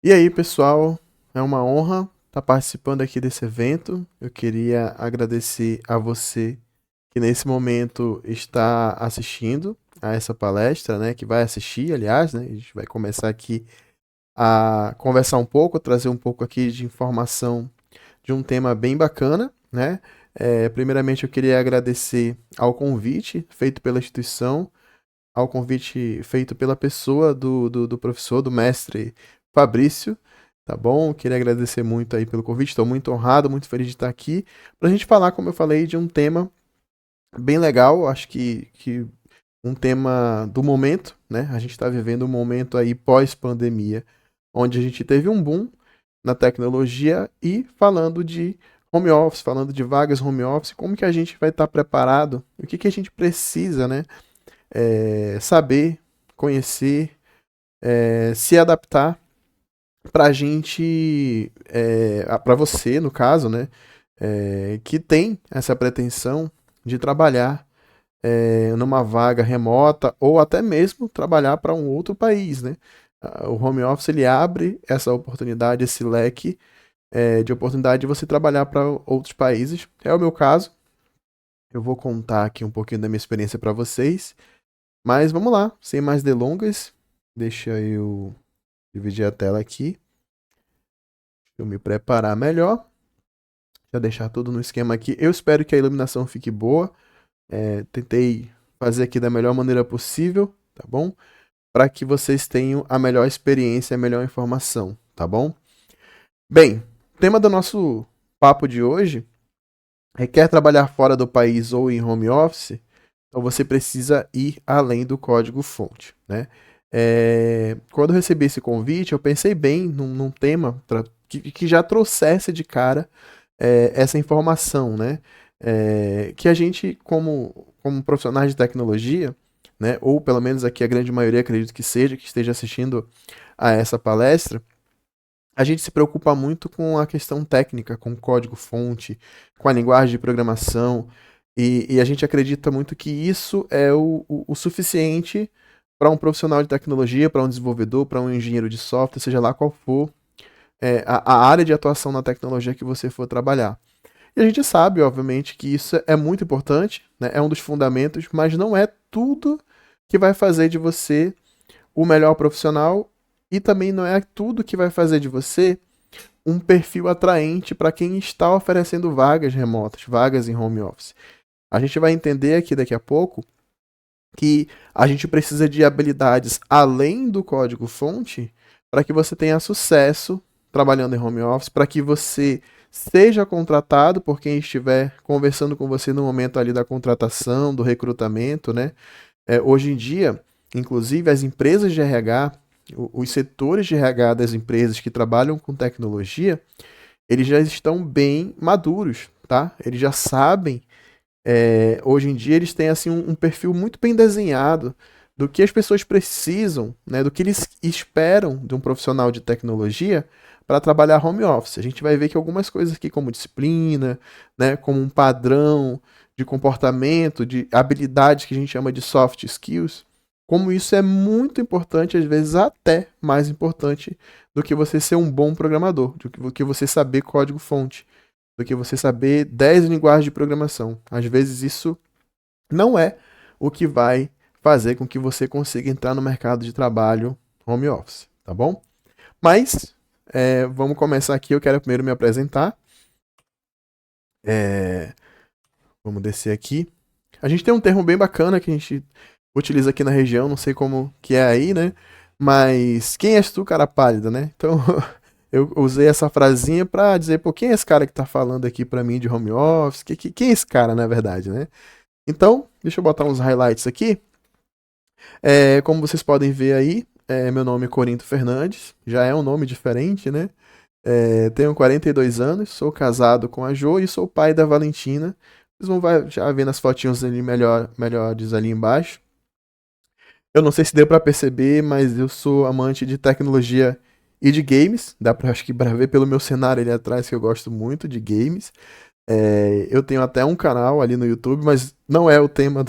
E aí, pessoal, é uma honra estar participando aqui desse evento. Eu queria agradecer a você que nesse momento está assistindo a essa palestra, né? Que vai assistir, aliás, né? A gente vai começar aqui a conversar um pouco, trazer um pouco aqui de informação de um tema bem bacana, né? Primeiramente, eu queria agradecer ao convite feito pela instituição, ao convite feito pela pessoa do professor, do mestre Fabrício, tá bom? Queria agradecer muito aí pelo convite, estou muito honrado, muito feliz de estar aqui, para a gente falar, como eu falei, de um tema bem legal, acho que um tema do momento, né? A gente está vivendo um momento aí pós-pandemia, onde a gente teve um boom na tecnologia e falando de home office, falando de vagas home office, como que a gente vai estar preparado, o que que a gente precisa, né? Saber, conhecer, se adaptar para a gente, para você, no caso, né, que tem essa pretensão de trabalhar numa vaga remota ou até mesmo trabalhar para um outro país, né? O home office ele abre essa oportunidade, esse leque de oportunidade de você trabalhar para outros países. É o meu caso. Eu vou contar aqui um pouquinho da minha experiência para vocês. Mas vamos lá, sem mais delongas, deixa eu dividir a tela aqui, deixa eu me preparar melhor, já deixar tudo no esquema aqui. Eu espero que a iluminação fique boa, tentei fazer aqui da melhor maneira possível, tá bom? Para que vocês tenham a melhor experiência, a melhor informação, tá bom? Bem, o tema do nosso papo de hoje é: quer trabalhar fora do país ou em home office? Então você precisa ir além do código-fonte, né? Quando eu recebi esse convite, eu pensei bem num tema que já trouxesse de cara essa informação, né? Que a gente, como profissionais de tecnologia, né? Ou pelo menos aqui a grande maioria, acredito que seja, que esteja assistindo a essa palestra, a gente se preocupa muito com a questão técnica, com o código-fonte, com a linguagem de programação, e a gente acredita muito que isso é o suficiente para um profissional de tecnologia, para um desenvolvedor, para um engenheiro de software, seja lá qual for a área de atuação na tecnologia que você for trabalhar. E a gente sabe, obviamente, que isso é muito importante, né? É um dos fundamentos, mas não é tudo que vai fazer de você o melhor profissional e também não é tudo que vai fazer de você um perfil atraente para quem está oferecendo vagas remotas, vagas em home office. A gente vai entender aqui daqui a pouco que a gente precisa de habilidades além do código-fonte para que você tenha sucesso trabalhando em home office, para que você seja contratado por quem estiver conversando com você no momento ali da contratação, do recrutamento, né? Hoje em dia, inclusive, as empresas de RH, os setores de RH das empresas que trabalham com tecnologia, eles já estão bem maduros, tá? Eles já sabem, hoje em dia eles têm assim um perfil muito bem desenhado do que as pessoas precisam, né? Do que eles esperam de um profissional de tecnologia para trabalhar home office. A gente vai ver que algumas coisas aqui, como disciplina, né? Como um padrão de comportamento, de habilidades que a gente chama de soft skills, como isso é muito importante, às vezes até mais importante do que você ser um bom programador, do que você saber código-fonte, do que você saber 10 linguagens de programação. Às vezes isso não é o que vai fazer com que você consiga entrar no mercado de trabalho home office, tá bom? Mas vamos começar aqui. Eu quero primeiro me apresentar. É, vamos descer aqui. A gente tem um termo bem bacana que a gente utiliza aqui na região, não sei como que é aí, né? Mas quem és tu, cara pálida, né? Então eu usei essa frasinha pra dizer, pô, quem é esse cara que tá falando aqui pra mim de home office? Quem é esse cara, na verdade, né? Então, deixa eu botar uns highlights aqui. Como vocês podem ver aí, meu nome é Corinto Fernandes, já é um nome diferente, né? Tenho 42 anos, sou casado com a Jo e sou pai da Valentina. Vocês vão já ver nas fotinhos ali melhores ali embaixo. Eu não sei se deu pra perceber, mas eu sou amante de tecnologia e de games. Acho que pra ver pelo meu cenário ali atrás que eu gosto muito de games. Eu tenho até um canal ali no YouTube, mas não é o tema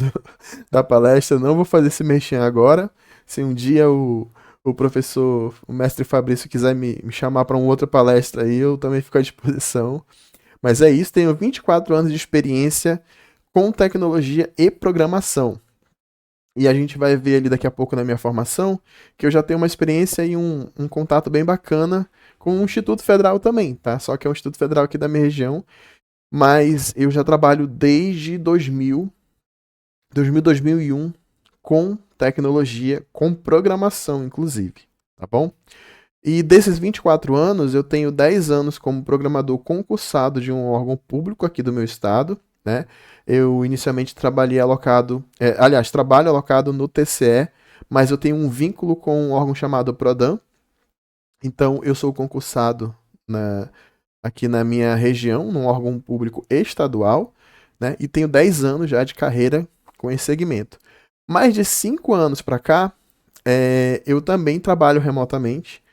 da palestra. Não vou fazer esse merchan agora. Se um dia o professor, o mestre Fabrício quiser me chamar para uma outra palestra aí, eu também fico à disposição. Mas é isso, tenho 24 anos de experiência com tecnologia e programação. E a gente vai ver ali daqui a pouco na minha formação que eu já tenho uma experiência e um contato bem bacana com o Instituto Federal também, tá? Só que é um Instituto Federal aqui da minha região, mas eu já trabalho desde 2001 com tecnologia, com programação, inclusive, tá bom? E desses 24 anos, eu tenho 10 anos como programador concursado de um órgão público aqui do meu estado, né? Eu inicialmente trabalhei alocado, aliás, trabalho alocado no TCE, mas eu tenho um vínculo com um órgão chamado Prodam. Então, eu sou concursado aqui na minha região, num órgão público estadual, né? E tenho 10 anos já de carreira com esse segmento. Mais de 5 anos para cá, eu também trabalho remotamente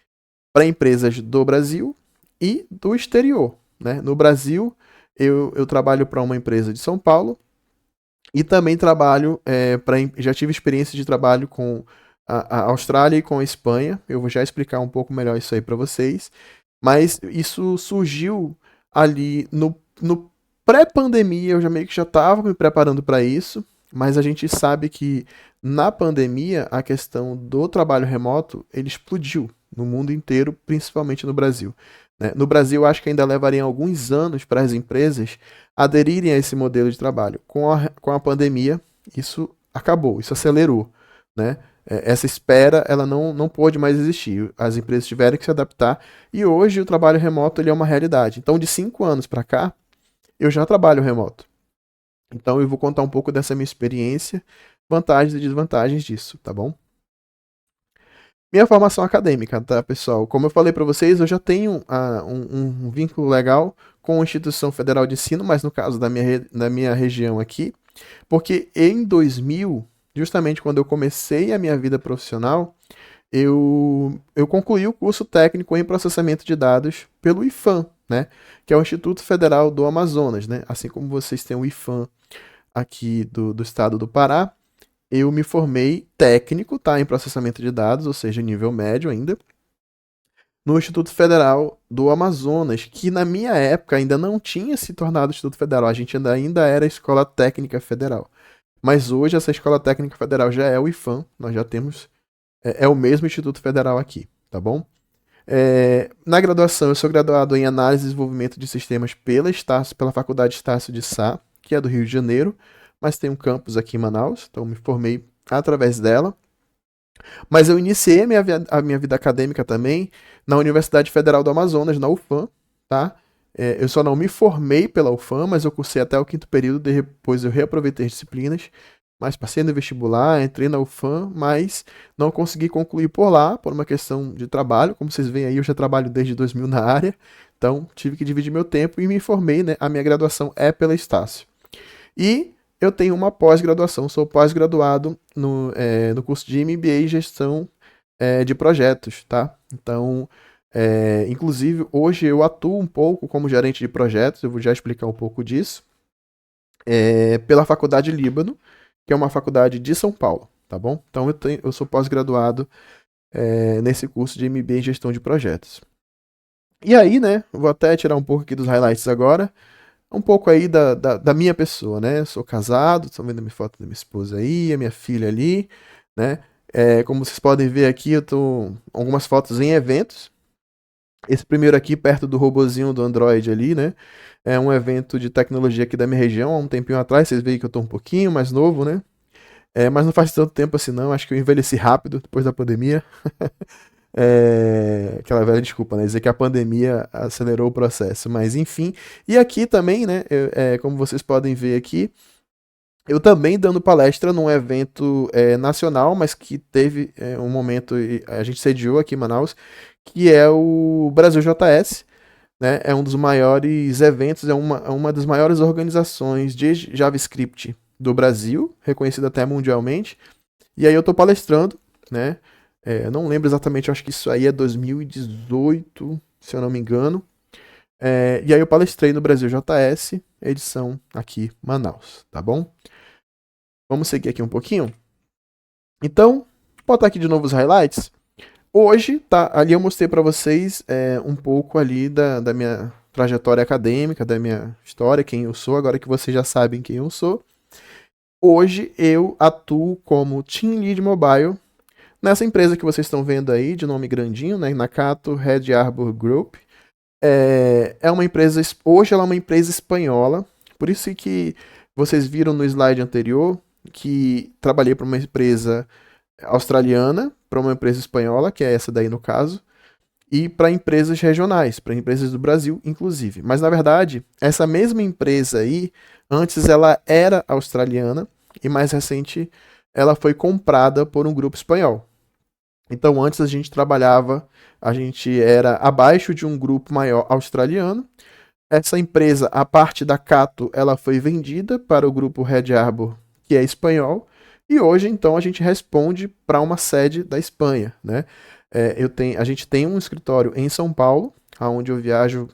para empresas do Brasil e do exterior. Né? No Brasil, eu trabalho para uma empresa de São Paulo e também trabalho já tive experiência de trabalho com a Austrália e com a Espanha. Eu vou já explicar um pouco melhor isso aí para vocês. Mas isso surgiu ali no pré-pandemia, eu já meio que já estava me preparando para isso, mas a gente sabe que na pandemia a questão do trabalho remoto ele explodiu no mundo inteiro, principalmente no Brasil. Né? No Brasil, acho que ainda levaria alguns anos para as empresas aderirem a esse modelo de trabalho. Com a pandemia, isso acabou, isso acelerou. Né? Essa espera ela não pôde mais existir. As empresas tiveram que se adaptar e hoje o trabalho remoto ele é uma realidade. Então, de 5 anos para cá, eu já trabalho remoto. Então, eu vou contar um pouco dessa minha experiência, vantagens e desvantagens disso, tá bom? Minha formação acadêmica, tá, pessoal? Como eu falei para vocês, eu já tenho um vínculo legal com a Instituição Federal de Ensino, mas no caso da minha região aqui, porque em 2000, justamente quando eu comecei a minha vida profissional, eu concluí o curso técnico em processamento de dados pelo IFAM, né? Que é o Instituto Federal do Amazonas, né? Assim como vocês têm o IFAM aqui do estado do Pará, eu me formei técnico, tá? Em processamento de dados, ou seja, nível médio ainda, no Instituto Federal do Amazonas, que na minha época ainda não tinha se tornado Instituto Federal, a gente ainda era Escola Técnica Federal. Mas hoje essa Escola Técnica Federal já é o IFAM, nós já temos, é o mesmo Instituto Federal aqui, tá bom? Na graduação, eu sou graduado em Análise e Desenvolvimento de Sistemas pela Faculdade Estácio de Sá, que é do Rio de Janeiro, mas tem um campus aqui em Manaus, então me formei através dela. Mas eu iniciei a minha vida acadêmica também na Universidade Federal do Amazonas, na UFAM, tá? Eu só não me formei pela UFAM, mas eu cursei até o quinto período, depois eu reaproveitei as disciplinas, mas passei no vestibular, entrei na UFAM, mas não consegui concluir por lá, por uma questão de trabalho. Como vocês veem aí, eu já trabalho desde 2000 na área, então tive que dividir meu tempo e me formei, né? A minha graduação é pela Estácio. E eu tenho uma pós-graduação, sou pós-graduado no curso de MBA e Gestão de Projetos, tá? Então, inclusive, hoje eu atuo um pouco como gerente de projetos, eu vou já explicar um pouco disso, pela Faculdade Líbano, que é uma faculdade de São Paulo, tá bom? Então, eu sou pós-graduado nesse curso de MBA em Gestão de Projetos. E aí, né, vou até tirar um pouco aqui dos highlights agora, um pouco aí da minha pessoa, né? Eu sou casado, estão vendo a minha foto da minha esposa aí, a minha filha ali, né? Como vocês podem ver aqui, eu tô algumas fotos em eventos. Esse primeiro aqui, perto do robozinho do Android ali, né? É um evento de tecnologia aqui da minha região, há um tempinho atrás. Vocês veem que eu tô um pouquinho mais novo, né? Mas não faz tanto tempo assim, não. Acho que eu envelheci rápido depois da pandemia. Aquela velha desculpa, né? Dizer que a pandemia acelerou o processo, mas enfim. E aqui também, né? Como vocês podem ver aqui, eu também dando palestra num evento nacional, mas que teve um momento, a gente sediou aqui em Manaus, que é o Brasil JS, né? É um dos maiores eventos, é uma das maiores organizações de JavaScript do Brasil, reconhecida até mundialmente. E aí eu tô palestrando, né? Não lembro exatamente, acho que isso aí é 2018, se eu não me engano. E aí eu palestrei no Brasil JS, edição aqui, Manaus, tá bom? Vamos seguir aqui um pouquinho. Então, vou botar aqui de novo os highlights. Hoje, tá, ali eu mostrei para vocês um pouco ali da minha trajetória acadêmica, da minha história, quem eu sou, agora que vocês já sabem quem eu sou. Hoje eu atuo como Team Lead Mobile nessa empresa que vocês estão vendo aí, de nome grandinho, né, Nakato Red Arbor Group. É uma empresa, hoje ela é uma empresa espanhola, por isso que vocês viram no slide anterior que trabalhei para uma empresa australiana, para uma empresa espanhola, que é essa daí no caso, e para empresas regionais, para empresas do Brasil, inclusive. Mas na verdade, essa mesma empresa aí, antes ela era australiana e mais recente ela foi comprada por um grupo espanhol. Então antes a gente trabalhava, a gente era abaixo de um grupo maior australiano. Essa empresa, a parte da Cato, ela foi vendida para o grupo Red Arbor, que é espanhol, e hoje então a gente responde para uma sede da Espanha, né? A gente tem um escritório em São Paulo, onde eu viajo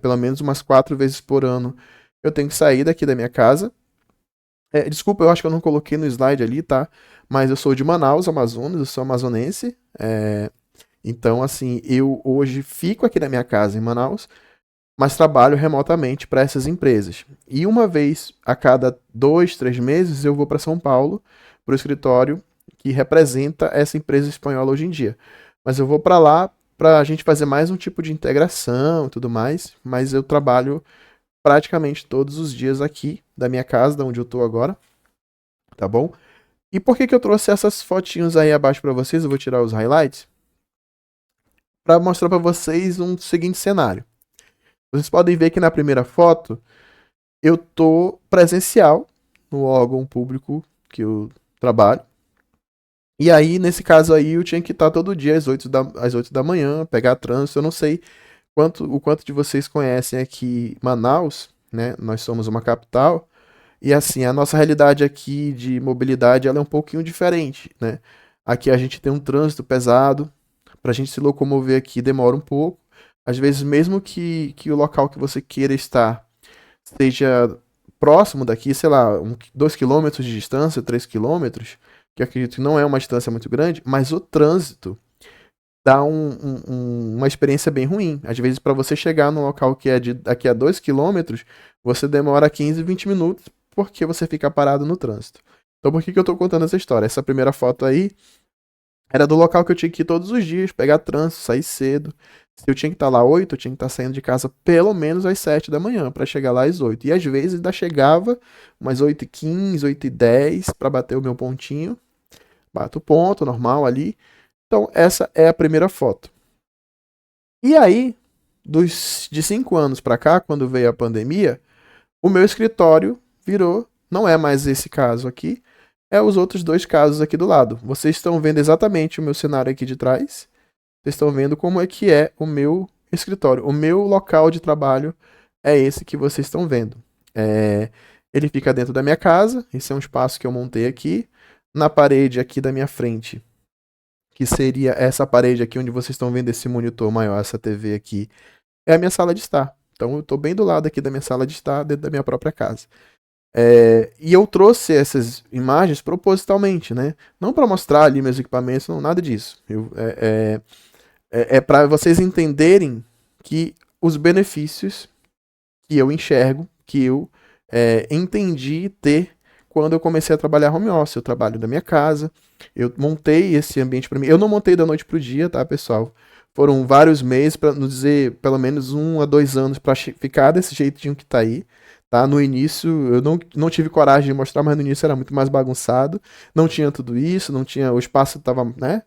pelo menos umas 4 vezes por ano. Eu tenho que sair daqui da minha casa. Desculpa, eu acho que eu não coloquei no slide ali, tá? Mas eu sou de Manaus, Amazonas, eu sou amazonense. Então, assim, eu hoje fico aqui na minha casa em Manaus, mas trabalho remotamente para essas empresas. E uma vez a cada 2, 3 meses eu vou para São Paulo, para o escritório que representa essa empresa espanhola hoje em dia. Mas eu vou para lá para a gente fazer mais um tipo de integração e tudo mais, mas eu trabalho praticamente todos os dias aqui da minha casa, da onde eu estou agora, tá bom? E por que eu trouxe essas fotinhos aí abaixo para vocês? Eu vou tirar os highlights para mostrar para vocês um seguinte cenário. Vocês podem ver que na primeira foto eu tô presencial no órgão público que eu trabalho. E aí, nesse caso aí, eu tinha que estar todo dia às 8 da manhã, pegar trânsito. Eu não sei o quanto de vocês conhecem aqui Manaus, né? Nós somos uma capital. E assim, a nossa realidade aqui de mobilidade ela é um pouquinho diferente, né? Aqui a gente tem um trânsito pesado. Pra gente se locomover aqui demora um pouco. Às vezes, mesmo que o local que você queira estar seja próximo daqui, sei lá, 2 km de distância, 3 km, que eu acredito que não é uma distância muito grande, mas o trânsito dá uma experiência bem ruim. Às vezes, para você chegar num local que é de daqui a 2 km, você demora 15, 20 minutos porque você fica parado no trânsito. Então, por que eu tô contando essa história? Essa primeira foto aí era do local que eu tinha que ir todos os dias, pegar trânsito, sair cedo. Se eu tinha que estar lá 8, eu tinha que estar saindo de casa pelo menos às 7 da manhã para chegar lá às 8. E às vezes ainda chegava umas 8h15, 8h10 para bater o meu pontinho. Bato o ponto, normal ali. Então essa é a primeira foto. E aí, de 5 anos para cá, quando veio a pandemia, o meu escritório virou, não é mais esse caso aqui, é os outros dois casos aqui do lado. Vocês estão vendo exatamente o meu cenário aqui de trás. Vocês estão vendo como é que é o meu escritório. O meu local de trabalho é esse que vocês estão vendo. Ele fica dentro da minha casa. Esse é um espaço que eu montei aqui. Na parede aqui da minha frente, que seria essa parede aqui onde vocês estão vendo esse monitor maior, essa TV aqui, é a minha sala de estar. Então eu estou bem do lado aqui da minha sala de estar, dentro da minha própria casa. E eu trouxe essas imagens propositalmente, né? Não para mostrar ali meus equipamentos, não, nada disso. É para vocês entenderem que os benefícios que eu enxergo, que eu entendi ter quando eu comecei a trabalhar home office. Eu trabalho da minha casa, eu montei esse ambiente para mim. Eu não montei da noite pro dia, tá, pessoal? Foram vários meses, para não dizer pelo menos 1 a 2 anos, para ficar desse jeitinho que tá aí. Tá? No início eu não tive coragem de mostrar, mas no início era muito mais bagunçado. Não tinha tudo isso, não tinha. O espaço tava, né?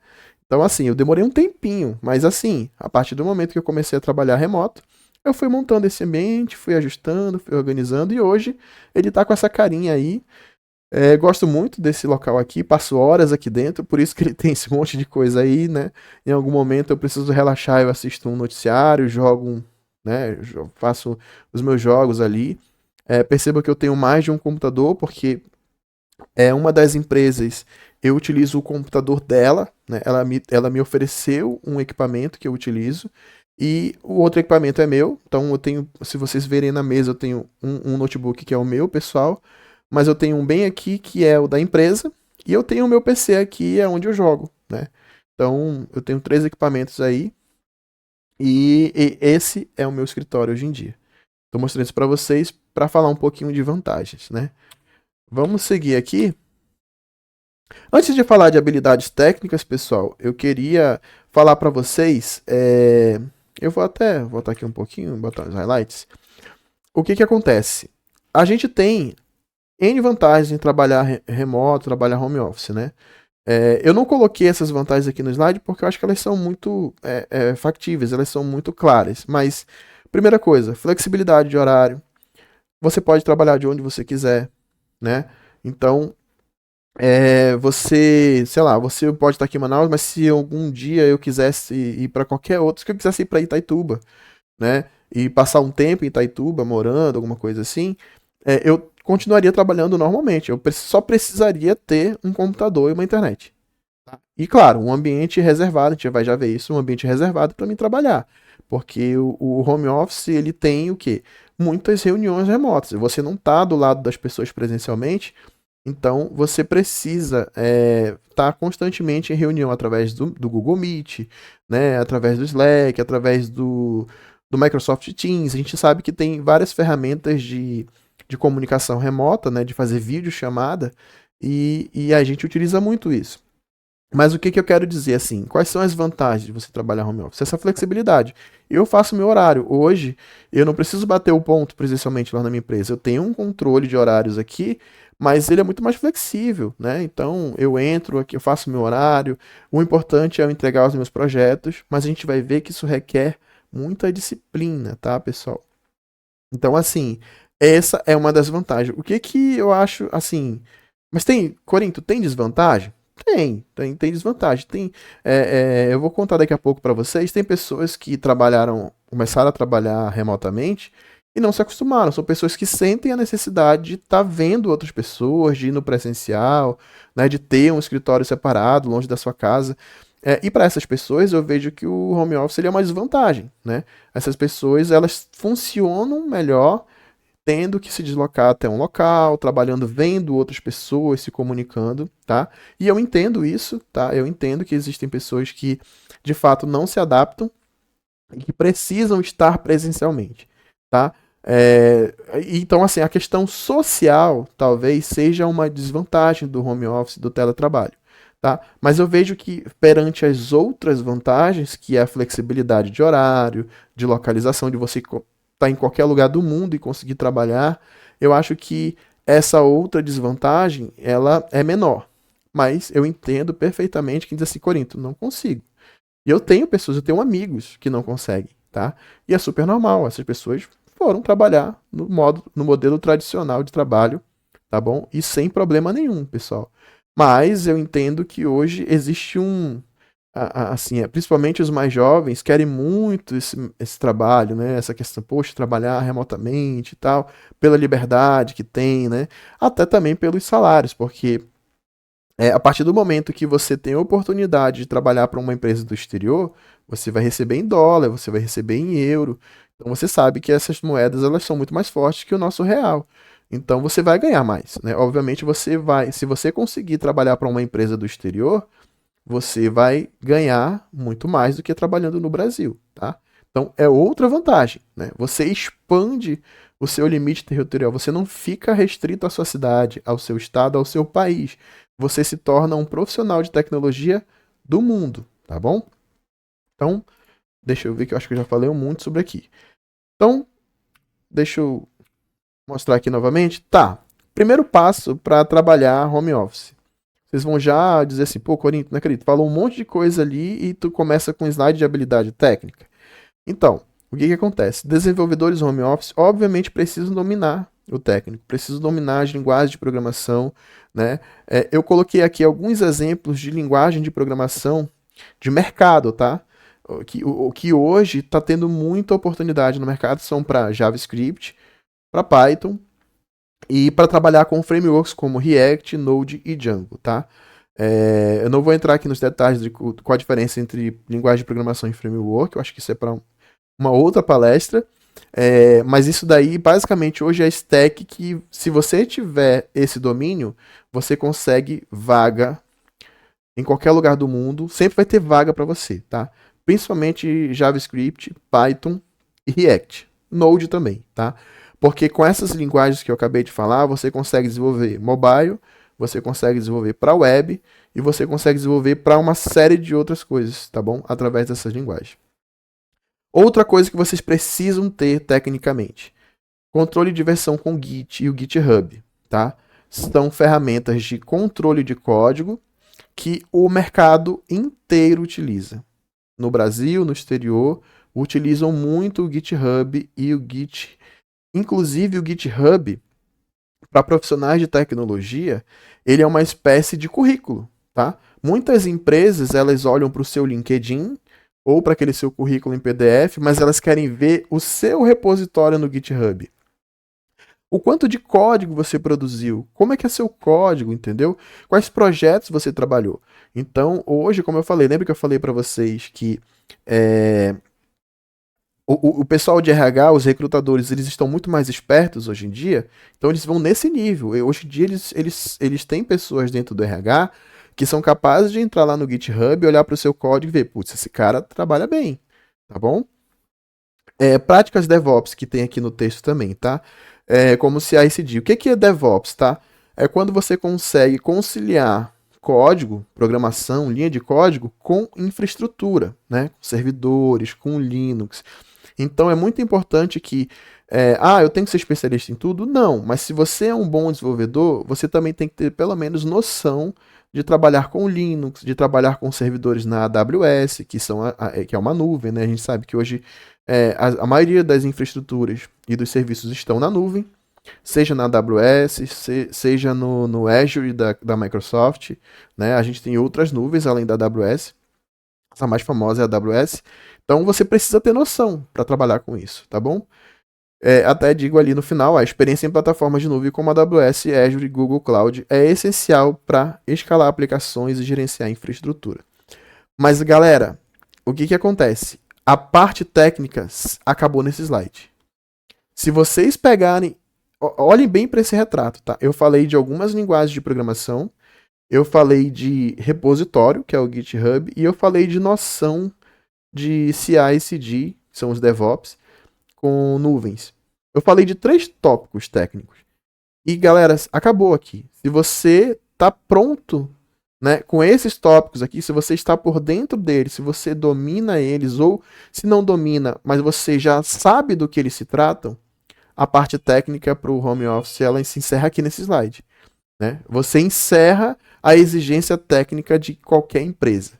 Então, assim, eu demorei um tempinho, mas assim, a partir do momento que eu comecei a trabalhar remoto, eu fui montando esse ambiente, fui ajustando, fui organizando, e hoje ele tá com essa carinha aí. Gosto muito desse local aqui, passo horas aqui dentro, por isso que ele tem esse monte de coisa aí, né? Em algum momento eu preciso relaxar, eu assisto um noticiário, jogo, né? Faço os meus jogos ali. Perceba que eu tenho mais de um computador, porque uma das empresas, eu utilizo o computador dela, né? Ela me ofereceu um equipamento que eu utilizo, e o outro equipamento é meu. Então eu tenho, se vocês verem na mesa, eu tenho um notebook que é o meu, pessoal, mas eu tenho um bem aqui que é o da empresa, e eu tenho o meu PC aqui, é onde eu jogo, né? Então, eu tenho 3 equipamentos aí e esse é o meu escritório hoje em dia. Estou mostrando isso para vocês para falar um pouquinho de vantagens, né? Vamos seguir aqui. Antes de falar de habilidades técnicas, pessoal, eu queria falar para vocês. Eu vou até voltar aqui um pouquinho, botar os highlights. O que acontece? A gente tem N vantagens em trabalhar remoto, trabalhar home office, né? Eu não coloquei essas vantagens aqui no slide porque eu acho que elas são muito factíveis, elas são muito claras. Mas, primeira coisa, flexibilidade de horário. Você pode trabalhar de onde você quiser, né? Então, você, sei lá, você pode estar aqui em Manaus, mas se algum dia eu quisesse ir para qualquer outro, se eu quisesse ir para Itaituba, né? E passar um tempo em Itaituba, morando, alguma coisa assim, eu continuaria trabalhando normalmente. Eu só precisaria ter um computador e uma internet. Tá? E claro, um ambiente reservado, a gente vai já ver isso, um ambiente reservado para mim trabalhar. Porque o home office, ele tem o quê? Muitas reuniões remotas. Você não está do lado das pessoas presencialmente, então você precisa estar constantemente em reunião através do Google Meet, né, através do Slack, através do Microsoft Teams. A gente sabe que tem várias ferramentas de comunicação remota, né, de fazer videochamada, e a gente utiliza muito isso. Mas o que eu quero dizer assim? Quais são as vantagens de você trabalhar home office? Essa flexibilidade. Eu faço meu horário. Hoje, eu não preciso bater o ponto presencialmente lá na minha empresa. Eu tenho um controle de horários aqui, mas ele é muito mais flexível, né? Então, eu entro aqui, eu faço meu horário. O importante é eu entregar os meus projetos, mas a gente vai ver que isso requer muita disciplina, tá, pessoal? Então, assim, essa é uma das vantagens. O que que eu acho, assim... Mas tem, Corinto, tem desvantagem? Tem desvantagem. Eu vou contar daqui a pouco para vocês. Tem pessoas que começaram a trabalhar remotamente e não se acostumaram. São pessoas que sentem a necessidade de estar vendo outras pessoas, de ir no presencial, né, de ter um escritório separado, longe da sua casa. E para essas pessoas eu vejo que o home office ele é uma desvantagem, né? Essas pessoas elas funcionam melhor tendo que se deslocar até um local, trabalhando, vendo outras pessoas, se comunicando, tá? E eu entendo isso, tá? Eu entendo que existem pessoas que de fato não se adaptam e que precisam estar presencialmente, tá? Então, assim, a questão social talvez seja uma desvantagem do home office, do teletrabalho, tá? Mas eu vejo que perante as outras vantagens, que é a flexibilidade de horário, de localização, de você estar em qualquer lugar do mundo e conseguir trabalhar, eu acho que essa outra desvantagem, ela é menor. Mas eu entendo perfeitamente quem diz assim, Corinto, não consigo. E eu tenho amigos que não conseguem, tá? E é super normal, essas pessoas foram trabalhar no modelo tradicional de trabalho, tá bom? E sem problema nenhum, pessoal. Mas eu entendo que hoje existe assim, principalmente os mais jovens querem muito esse trabalho, né? Essa questão, poxa, trabalhar remotamente e tal, pela liberdade que tem, né? Até também pelos salários, porque a partir do momento que você tem a oportunidade de trabalhar para uma empresa do exterior, você vai receber em dólar, você vai receber em euro. Então você sabe que essas moedas elas são muito mais fortes que o nosso real. Então você vai ganhar mais, né? Obviamente você vai, se você conseguir trabalhar para uma empresa do exterior, você vai ganhar muito mais do que trabalhando no Brasil, tá? Então é outra vantagem, né? Você expande o seu limite territorial, você não fica restrito à sua cidade, ao seu estado, ao seu país. Você se torna um profissional de tecnologia do mundo, tá bom? Então, deixa eu ver que eu acho que eu já falei muito sobre aqui. Então, deixa eu mostrar aqui novamente. Tá. Primeiro passo para trabalhar home office. Vocês vão já dizer assim, pô, Corinto, não acredito, falou um monte de coisa ali e tu começa com slide de habilidade técnica. Então, o que acontece? Desenvolvedores home office, obviamente, precisam dominar o técnico, precisam dominar as linguagens de programação, né? Eu coloquei aqui alguns exemplos de linguagem de programação de mercado, tá? O que hoje está tendo muita oportunidade no mercado são para JavaScript, para Python e para trabalhar com frameworks como React, Node e Django, tá? Eu não vou entrar aqui nos detalhes de qual a diferença entre linguagem de programação e framework, eu acho que isso é para uma outra palestra, mas isso daí, basicamente, hoje é a stack que, se você tiver esse domínio, você consegue vaga em qualquer lugar do mundo, sempre vai ter vaga para você, tá? Principalmente JavaScript, Python e React. Node também, tá? Porque com essas linguagens que eu acabei de falar, você consegue desenvolver mobile, você consegue desenvolver para web e você consegue desenvolver para uma série de outras coisas, tá bom? Através dessas linguagens. Outra coisa que vocês precisam ter tecnicamente: controle de versão com Git e o GitHub, tá? São ferramentas de controle de código que o mercado inteiro utiliza. No Brasil, no exterior, utilizam muito o GitHub e o Git. Inclusive, o GitHub, para profissionais de tecnologia, ele é uma espécie de currículo, tá? Muitas empresas, elas olham para o seu LinkedIn ou para aquele seu currículo em PDF, mas elas querem ver o seu repositório no GitHub. O quanto de código você produziu, como é que é seu código, entendeu? Quais projetos você trabalhou. Então, hoje, como eu falei, lembra que eu falei para vocês que o pessoal de RH, os recrutadores, eles estão muito mais espertos hoje em dia, então eles vão nesse nível. Hoje em dia eles têm pessoas dentro do RH que são capazes de entrar lá no GitHub, olhar para o seu código e ver, putz, esse cara trabalha bem, tá bom? Práticas DevOps que tem aqui no texto também, tá? Como CI/CD. O que é DevOps, tá? É quando você consegue conciliar código, programação, linha de código com infraestrutura, né? Com servidores, com Linux. Então é muito importante que eu tenho que ser especialista em tudo? Não, mas se você é um bom desenvolvedor, você também tem que ter pelo menos noção de trabalhar com Linux, de trabalhar com servidores na AWS, que é uma nuvem, né? A gente sabe que hoje a maioria das infraestruturas e dos serviços estão na nuvem, seja na AWS, seja no Azure da Microsoft, né? A gente tem outras nuvens além da AWS, a mais famosa é a AWS, então você precisa ter noção para trabalhar com isso, tá bom? Até digo ali no final, a experiência em plataformas de nuvem como a AWS, Azure e Google Cloud é essencial para escalar aplicações e gerenciar infraestrutura. Mas galera, o que acontece? A parte técnica acabou nesse slide. Se vocês pegarem, olhem bem para esse retrato, tá? Eu falei de algumas linguagens de programação, eu falei de repositório, que é o GitHub, e eu falei de noção de CI/CD, que são os DevOps, com nuvens. Eu falei de 3 tópicos técnicos. E galera, acabou aqui. Se você tá pronto, né, com esses tópicos aqui, se você está por dentro deles, se você domina eles, ou se não domina, mas você já sabe do que eles se tratam, a parte técnica para o home office ela se encerra aqui nesse slide. Né? Você encerra a exigência técnica de qualquer empresa.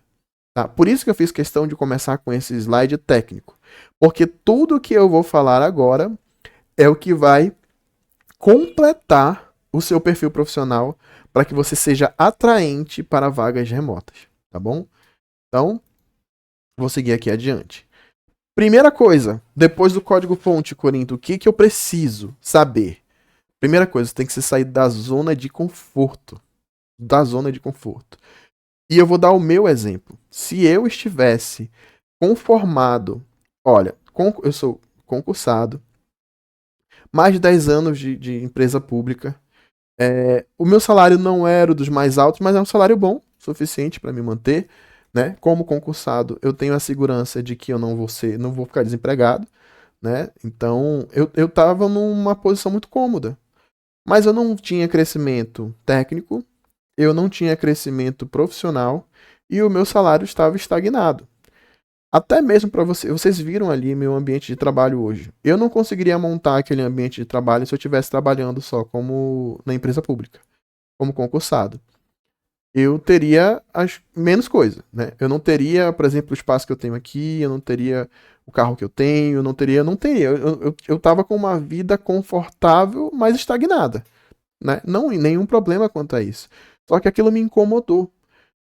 Tá? Por isso que eu fiz questão de começar com esse slide técnico. Porque tudo que eu vou falar agora é o que vai completar o seu perfil profissional para que você seja atraente para vagas remotas, tá bom? Então, vou seguir aqui adiante. Primeira coisa, depois do código-fonte, Corinto, o que eu preciso saber? Primeira coisa, tem que se sair da zona de conforto. Da zona de conforto. E eu vou dar o meu exemplo. Se eu estivesse conformado, olha, eu sou concursado, mais de 10 anos de empresa pública. O meu salário não era dos mais altos, mas é um salário bom, suficiente para me manter. Né? Como concursado, eu tenho a segurança de que eu não vou ficar desempregado. Né? Então, eu estava numa posição muito cômoda. Mas eu não tinha crescimento técnico, eu não tinha crescimento profissional e o meu salário estava estagnado. Até mesmo para vocês viram ali meu ambiente de trabalho hoje. Eu não conseguiria montar aquele ambiente de trabalho se eu estivesse trabalhando só como na empresa pública, como concursado. Eu teria menos coisa, né? Eu não teria, por exemplo, o espaço que eu tenho aqui, eu não teria o carro que eu tenho, não teria. Eu tava com uma vida confortável, mas estagnada, né? Não, nenhum problema quanto a isso. Só que aquilo me incomodou.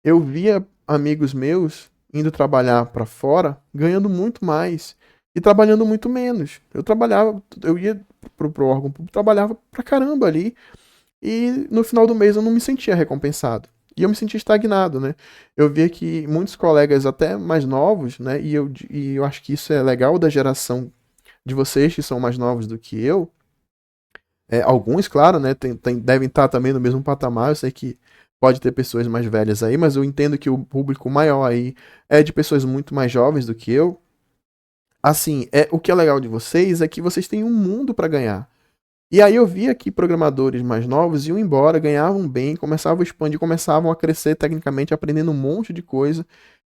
Eu via amigos meus indo trabalhar para fora, ganhando muito mais e trabalhando muito menos. Eu ia pro órgão público, trabalhava pra caramba ali e no final do mês eu não me sentia recompensado. E eu me sentia estagnado, né? Eu via que muitos colegas até mais novos, né? E eu acho que isso é legal da geração de vocês que são mais novos do que eu. Alguns, claro, né? Devem estar também no mesmo patamar. Eu sei que Pode ter pessoas mais velhas aí, mas eu entendo que o público maior aí é de pessoas muito mais jovens do que eu. Assim, o que é legal de vocês é que vocês têm um mundo para ganhar. E aí eu via que programadores mais novos iam embora, ganhavam bem, começavam a expandir, começavam a crescer tecnicamente, aprendendo um monte de coisa.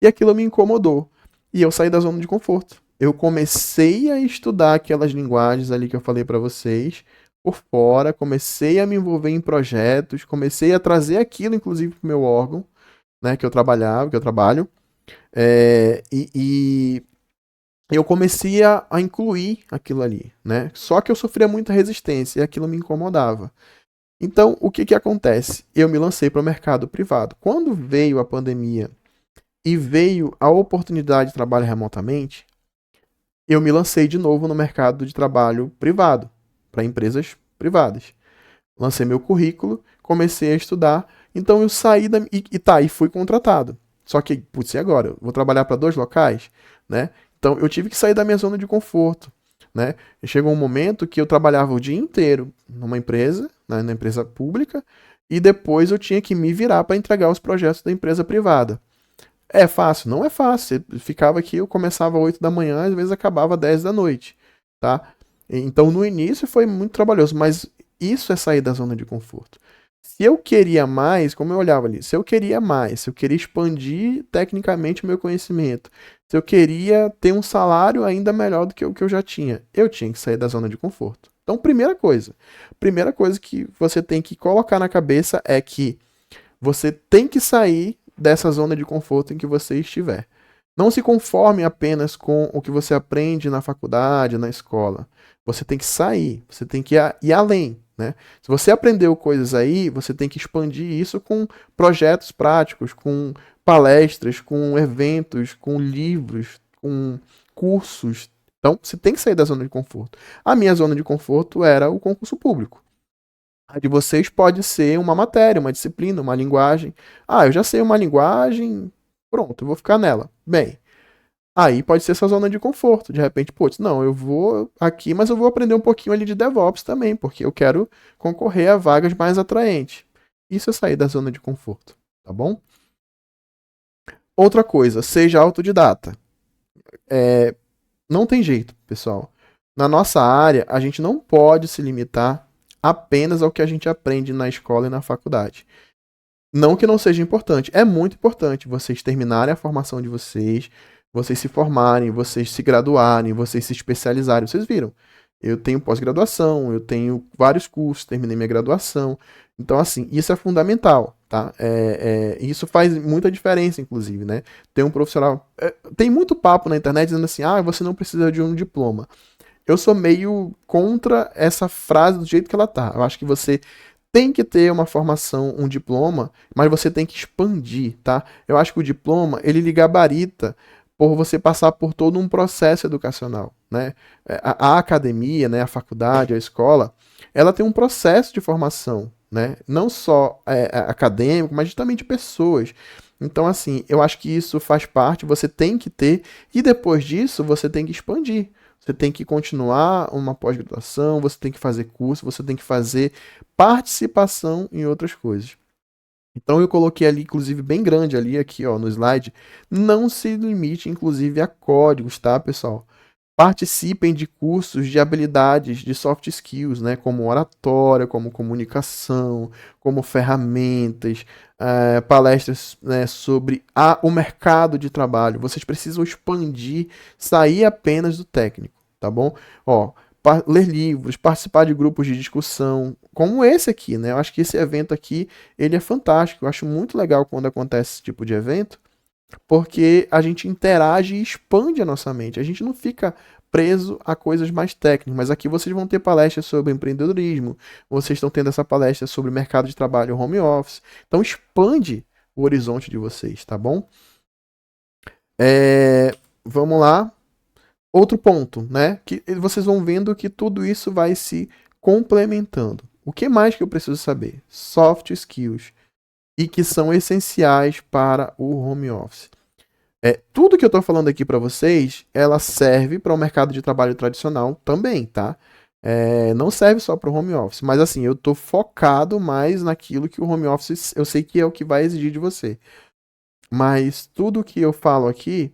E aquilo me incomodou. E eu saí da zona de conforto. Eu comecei a estudar aquelas linguagens ali que eu falei para vocês por fora, comecei a me envolver em projetos, comecei a trazer aquilo, inclusive, para o meu órgão, né, que eu trabalhava, que eu trabalho. E eu comecei a incluir aquilo ali, né? Só que eu sofria muita resistência e aquilo me incomodava. Então, o que que acontece? Eu me lancei para o mercado privado. Quando veio a pandemia e veio a oportunidade de trabalho remotamente, eu me lancei de novo no mercado de trabalho privado, para empresas privadas. Lancei meu currículo, comecei a estudar, então eu saí da. E fui contratado. Só que, putz, e agora? Eu vou trabalhar para dois locais, né? Então eu tive que sair da minha zona de conforto, né? E chegou um momento que eu trabalhava o dia inteiro numa empresa, né, na empresa pública, e depois eu tinha que me virar para entregar os projetos da empresa privada. É fácil? Não é fácil. Você ficava aqui, eu começava às 8 da manhã, às vezes acabava às 10 da noite, tá? Então no início foi muito trabalhoso, mas isso é sair da zona de conforto. Se eu queria mais, como eu olhava ali, se eu queria mais, se eu queria expandir tecnicamente o meu conhecimento, se eu queria ter um salário ainda melhor do que o que eu já tinha, eu tinha que sair da zona de conforto. Então, primeira coisa que você tem que colocar na cabeça é que você tem que sair dessa zona de conforto em que você estiver. Não se conforme apenas com o que você aprende na faculdade, na escola. Você tem que sair, você tem que ir além, né? Se você aprendeu coisas aí, você tem que expandir isso com projetos práticos, com palestras, com eventos, com livros, com cursos. Então, você tem que sair da zona de conforto. A minha zona de conforto era o concurso público. A de vocês pode ser uma matéria, uma disciplina, uma linguagem. Ah, eu já sei uma linguagem, pronto, eu vou ficar nela. Bem, aí pode ser essa zona de conforto. De repente, putz, não, eu vou aqui, mas eu vou aprender um pouquinho ali de DevOps também, porque eu quero concorrer a vagas mais atraentes. Isso é sair da zona de conforto, tá bom? Outra coisa, seja autodidata. Não tem jeito, pessoal. Na nossa área, a gente não pode se limitar apenas ao que a gente aprende na escola e na faculdade. Não que não seja importante, é muito importante vocês terminarem a formação de vocês, vocês se formarem, vocês se graduarem, vocês se especializarem. Vocês viram? Eu tenho pós-graduação, eu tenho vários cursos, terminei minha graduação. Então, assim, isso é fundamental, tá? Isso faz muita diferença, inclusive, né? Tem um profissional. Tem muito papo na internet dizendo assim: ah, você não precisa de um diploma. Eu sou meio contra essa frase do jeito que ela tá. Eu acho que você tem que ter uma formação, um diploma, mas você tem que expandir, tá? Eu acho que o diploma, ele lhe gabarita por você passar por todo um processo educacional, né? A academia, né, a faculdade, a escola, ela tem um processo de formação, né? Não só acadêmico, mas também de pessoas. Então, assim, eu acho que isso faz parte, você tem que ter, e depois disso você tem que expandir. Você tem que continuar uma pós-graduação, você tem que fazer curso, você tem que fazer participação em outras coisas. Então eu coloquei ali, inclusive, bem grande ali, aqui, ó, no slide. Não se limite, inclusive, a códigos, tá, pessoal? Participem de cursos de habilidades, de soft skills, né? Como oratória, como comunicação, como ferramentas, palestras, né, sobre o mercado de trabalho. Vocês precisam expandir, sair apenas do técnico, tá bom? Ó, ler livros, participar de grupos de discussão, como esse aqui, né? Eu acho que esse evento aqui, ele é fantástico. Eu acho muito legal quando acontece esse tipo de evento, porque a gente interage e expande a nossa mente. A gente não fica preso a coisas mais técnicas, mas aqui vocês vão ter palestras sobre empreendedorismo, vocês estão tendo essa palestra sobre mercado de trabalho home office. Então expande o horizonte de vocês, tá bom? Vamos lá. Outro ponto, né? Que vocês vão vendo que tudo isso vai se complementando. O que mais que eu preciso saber? Soft skills. E que são essenciais para o home office. Tudo que eu estou falando aqui para vocês, ela serve para o mercado de trabalho tradicional também, tá? Não serve só para o home office, mas assim, eu tô focado mais naquilo que o home office eu sei que é o que vai exigir de você. Mas tudo que eu falo aqui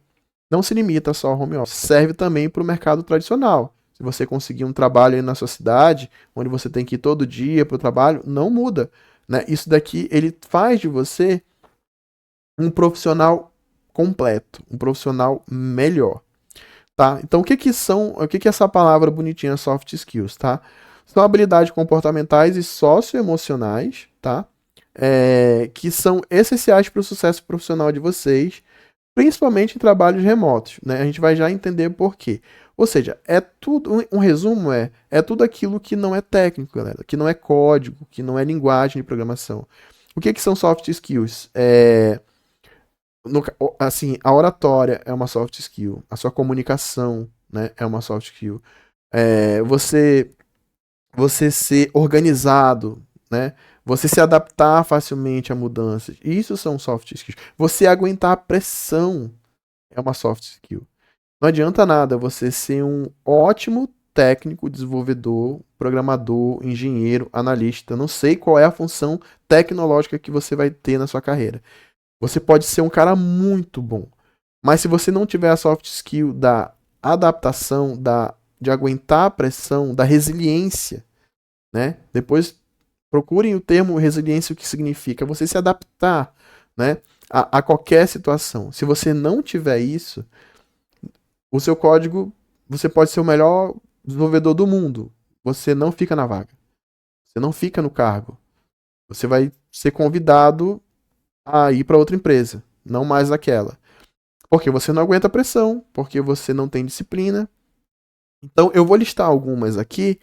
não se limita só ao home office, serve também para o mercado tradicional. Se você conseguir um trabalho aí na sua cidade, onde você tem que ir todo dia para o trabalho, não muda, né? Isso daqui ele faz de você um profissional completo, um profissional melhor, tá? Então o que que é essa palavra bonitinha soft skills, tá? São habilidades comportamentais e socioemocionais, tá? Que são essenciais para o sucesso profissional de vocês, principalmente em trabalhos remotos, né? A gente vai já entender por quê. Ou seja, é tudo, um resumo é tudo aquilo que não é técnico, galera, que não é código, que não é linguagem de programação. O que que são soft skills? Assim, a oratória é uma soft skill, a sua comunicação, né, é uma soft skill. Você ser organizado, né? Você se adaptar facilmente a mudanças. Isso são soft skills. Você aguentar a pressão é uma soft skill. Não adianta nada você ser um ótimo técnico, desenvolvedor, programador, engenheiro, analista. Não sei qual é a função tecnológica que você vai ter na sua carreira. Você pode ser um cara muito bom, mas se você não tiver a soft skill da adaptação, de aguentar a pressão, da resiliência, né? Depois procurem o termo resiliência, o que significa você se adaptar, né? A qualquer situação. Se você não tiver isso, o seu código, você pode ser o melhor desenvolvedor do mundo. Você não fica na vaga. Você não fica no cargo. Você vai ser convidado a ir para outra empresa, não mais aquela. Porque você não aguenta a pressão, porque você não tem disciplina. Então, eu vou listar algumas aqui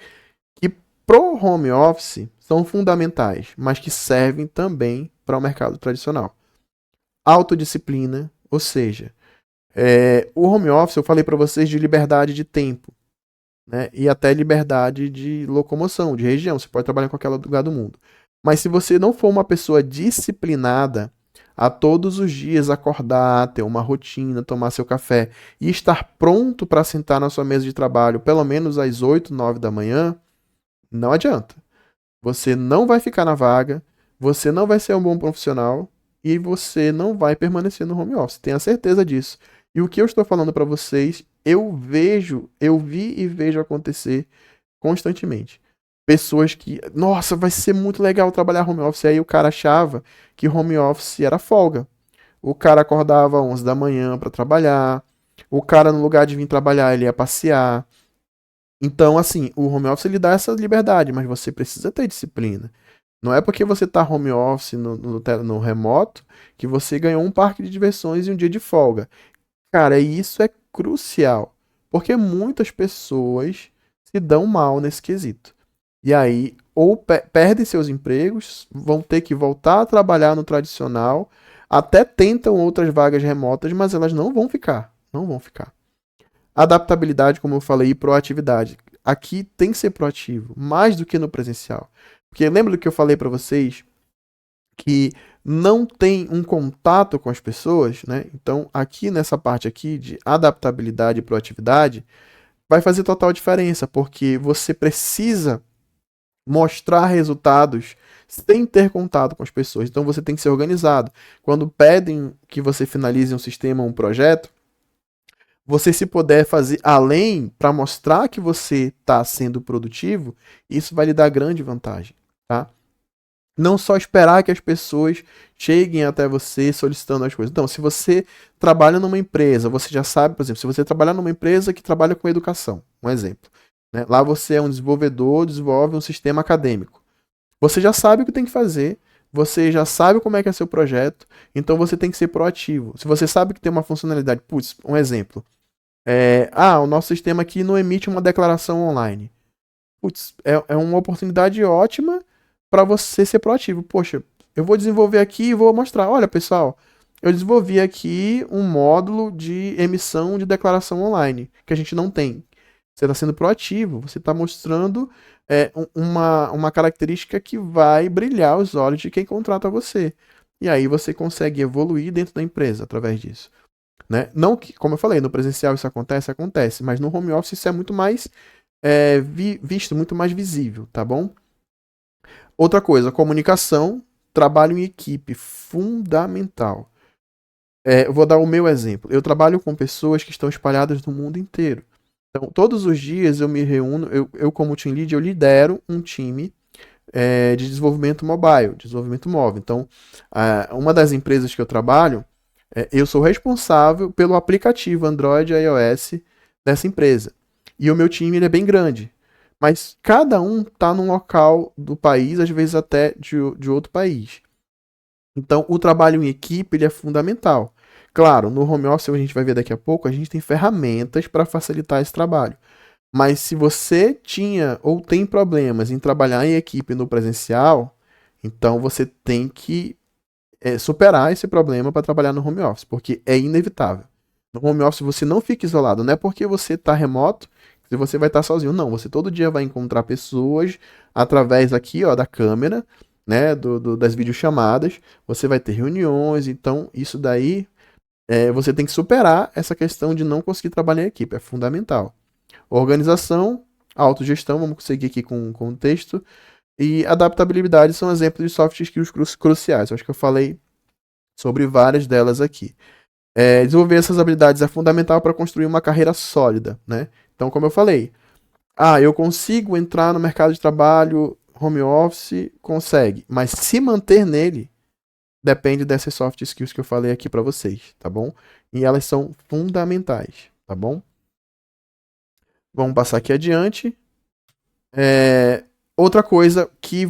que pro home office são fundamentais, mas que servem também para o mercado tradicional. Autodisciplina, ou seja, o home office eu falei para vocês de liberdade de tempo, né? E até liberdade de locomoção, de região. Você pode trabalhar em qualquer lugar do mundo. Mas se você não for uma pessoa disciplinada, a todos os dias acordar, ter uma rotina, tomar seu café e estar pronto para sentar na sua mesa de trabalho, pelo menos às 8, 9 da manhã, não adianta. Você não vai ficar na vaga, você não vai ser um bom profissional e você não vai permanecer no home office. Tenha certeza disso. E o que eu estou falando para vocês, eu vi e vejo acontecer constantemente. Pessoas que, nossa, vai ser muito legal trabalhar home office. Aí o cara achava que home office era folga. O cara acordava às 11 da manhã para trabalhar. O cara, no lugar de vir trabalhar, ele ia passear. Então, assim, o home office ele dá essa liberdade, mas você precisa ter disciplina. Não é porque você tá home office no remoto que você ganhou um parque de diversões e um dia de folga. Cara, e isso é crucial, porque muitas pessoas se dão mal nesse quesito. E aí, ou perdem seus empregos, vão ter que voltar a trabalhar no tradicional, até tentam outras vagas remotas, mas elas não vão ficar. Não vão ficar. Adaptabilidade, como eu falei, e proatividade. Aqui tem que ser proativo, mais do que no presencial. Porque lembra do que eu falei para vocês? Que não tem um contato com as pessoas, né? Então, aqui nessa parte aqui de adaptabilidade e proatividade, vai fazer total diferença, porque você precisa mostrar resultados sem ter contato com as pessoas. Então, você tem que ser organizado. Quando pedem que você finalize um sistema, um projeto, você se puder fazer além para mostrar que você está sendo produtivo, isso vai lhe dar grande vantagem, tá? Não só esperar que as pessoas cheguem até você solicitando as coisas. Então, se você trabalha numa empresa, você já sabe, por exemplo, se você trabalhar numa empresa que trabalha com educação, um exemplo, né? Lá você é um desenvolvedor, desenvolve um sistema acadêmico. Você já sabe o que tem que fazer, você já sabe como é que é seu projeto, então você tem que ser proativo. Se você sabe que tem uma funcionalidade, putz, um exemplo, o nosso sistema aqui não emite uma declaração online. Putz, é uma oportunidade ótima para você ser proativo. Poxa, eu vou desenvolver aqui e vou mostrar. Olha, pessoal, eu desenvolvi aqui um módulo de emissão de declaração online, que a gente não tem. Você está sendo proativo, você está mostrando uma característica que vai brilhar os olhos de quem contrata você. E aí você consegue evoluir dentro da empresa através disso. Né? Não que, como eu falei, no presencial isso acontece, mas no home office isso é muito mais visto, muito mais visível, tá bom? Outra coisa, comunicação, trabalho em equipe, fundamental. Eu vou dar o meu exemplo. Eu trabalho com pessoas que estão espalhadas no mundo inteiro. Então, todos os dias eu me reúno, eu como team lead, eu lidero um time de desenvolvimento mobile, desenvolvimento móvel. Então, uma das empresas que eu trabalho, eu sou responsável pelo aplicativo Android e iOS dessa empresa. E o meu time ele é bem grande. Mas cada um está num local do país, às vezes até de outro país. Então, o trabalho em equipe ele é fundamental. Claro, no home office, a gente vai ver daqui a pouco, a gente tem ferramentas para facilitar esse trabalho. Mas se você tinha ou tem problemas em trabalhar em equipe no presencial, então você tem que superar esse problema para trabalhar no home office, porque é inevitável. No home office você não fica isolado, não é porque você está remoto que você vai estar sozinho, não. Você todo dia vai encontrar pessoas através aqui, ó, da câmera, né, das videochamadas. Você vai ter reuniões, então isso daí você tem que superar essa questão de não conseguir trabalhar em equipe, é fundamental. Organização, autogestão, vamos seguir aqui com o texto. E adaptabilidade são exemplos de soft skills cruciais. Eu acho que eu falei sobre várias delas aqui. Desenvolver essas habilidades é fundamental para construir uma carreira sólida, né? Então, como eu falei, eu consigo entrar no mercado de trabalho home office, consegue, mas se manter nele depende dessas soft skills que eu falei aqui para vocês, tá bom? E elas são fundamentais, tá bom? Vamos passar aqui adiante. Outra coisa que